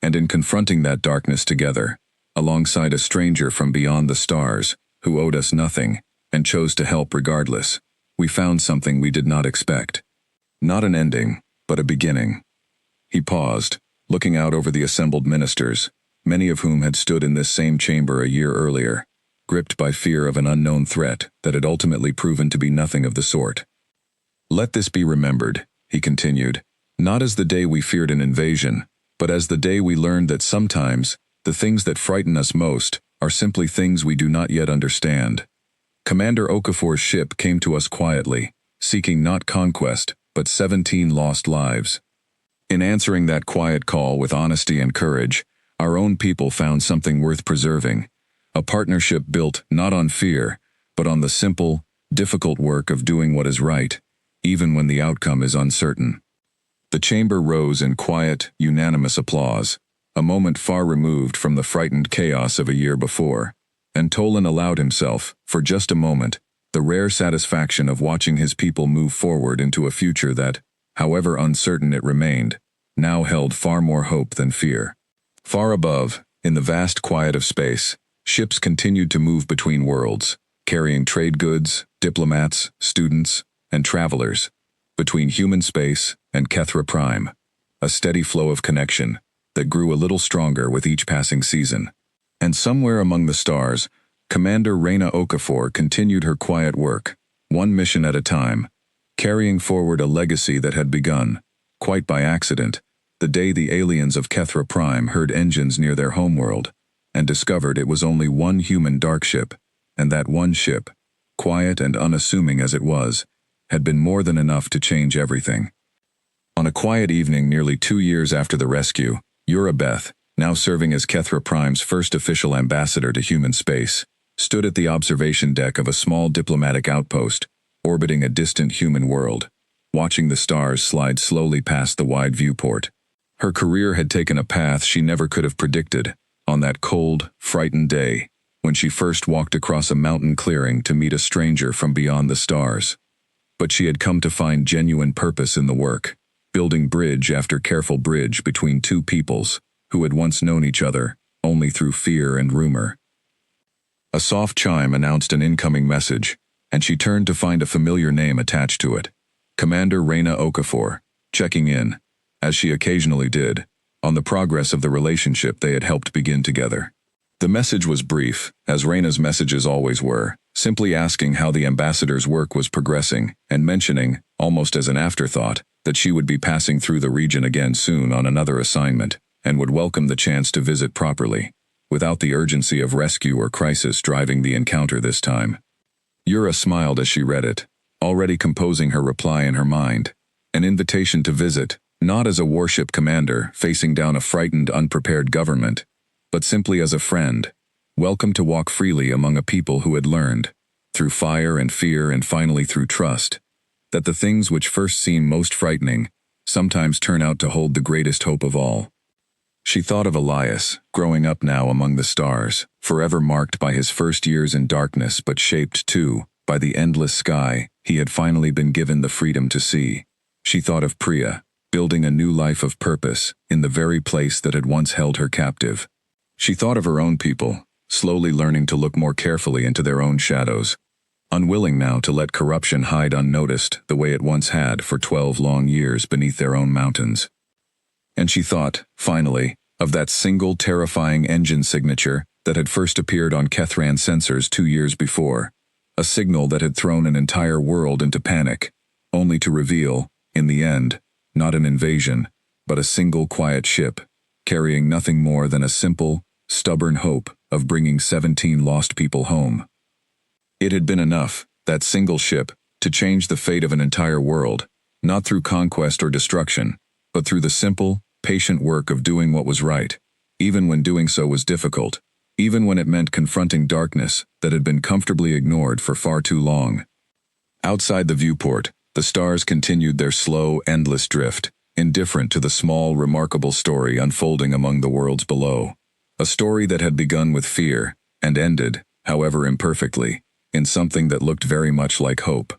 Speaker 1: And in confronting that darkness together, alongside a stranger from beyond the stars, who owed us nothing, and chose to help regardless, we found something we did not expect. Not an ending, but a beginning." He paused, looking out over the assembled ministers, many of whom had stood in this same chamber a year earlier, gripped by fear of an unknown threat that had ultimately proven to be nothing of the sort. "Let this be remembered," he continued, "not as the day we feared an invasion, but as the day we learned that sometimes the things that frighten us most are simply things we do not yet understand. Commander Okafor's ship came to us quietly, seeking not conquest, but 17 lost lives. In answering that quiet call with honesty and courage, our own people found something worth preserving, a partnership built not on fear, but on the simple, difficult work of doing what is right, even when the outcome is uncertain." The chamber rose in quiet, unanimous applause, a moment far removed from the frightened chaos of a year before, and Tolan allowed himself, for just a moment, the rare satisfaction of watching his people move forward into a future that, however uncertain it remained, now held far more hope than fear. Far above, in the vast quiet of space, ships continued to move between worlds, carrying trade goods, diplomats, students, and travelers, between human space and Kethra Prime, a steady flow of connection that grew a little stronger with each passing season. And somewhere among the stars, Commander Reyna Okafor continued her quiet work, one mission at a time, carrying forward a legacy that had begun, quite by accident, the day the aliens of Kethra Prime heard engines near their homeworld, and discovered it was only one human Darkship, and that one ship, quiet and unassuming as it was, had been more than enough to change everything. On a quiet evening nearly 2 years after the rescue, Beth, now serving as Kethra Prime's first official ambassador to human space, stood at the observation deck of a small diplomatic outpost, orbiting a distant human world, watching the stars slide slowly past the wide viewport. Her career had taken a path she never could have predicted on that cold, frightened day when she first walked across a mountain clearing to meet a stranger from beyond the stars. But she had come to find genuine purpose in the work, building bridge after careful bridge between two peoples who had once known each other only through fear and rumor. A soft chime announced an incoming message, and she turned to find a familiar name attached to it. Commander Reyna Okafor, checking in, as she occasionally did, on the progress of the relationship they had helped begin together. The message was brief, as Reyna's messages always were, simply asking how the ambassador's work was progressing and mentioning, almost as an afterthought, that she would be passing through the region again soon on another assignment, and would welcome the chance to visit properly, without the urgency of rescue or crisis driving the encounter this time. Yura smiled as she read it, already composing her reply in her mind. An invitation to visit, not as a warship commander facing down a frightened, unprepared government, but simply as a friend, welcome to walk freely among a people who had learned, through fire and fear and finally through trust, that the things which first seem most frightening sometimes turn out to hold the greatest hope of all. She thought of Elias, growing up now among the stars, forever marked by his first years in darkness but shaped, too, by the endless sky he had finally been given the freedom to see. She thought of Priya, building a new life of purpose in the very place that had once held her captive. She thought of her own people, slowly learning to look more carefully into their own shadows, unwilling now to let corruption hide unnoticed the way it once had for 12 long years beneath their own mountains. And she thought, finally, of that single terrifying engine signature that had first appeared on Kethran sensors 2 years before, a signal that had thrown an entire world into panic, only to reveal, in the end, not an invasion, but a single quiet ship, carrying nothing more than a simple, stubborn hope of bringing 17 lost people home. It had been enough, that single ship, to change the fate of an entire world, not through conquest or destruction, but through the simple, patient work of doing what was right, even when doing so was difficult, even when it meant confronting darkness that had been comfortably ignored for far too long. Outside the viewport, the stars continued their slow, endless drift, indifferent to the small, remarkable story unfolding among the worlds below. A story that had begun with fear, and ended, however imperfectly, in something that looked very much like hope.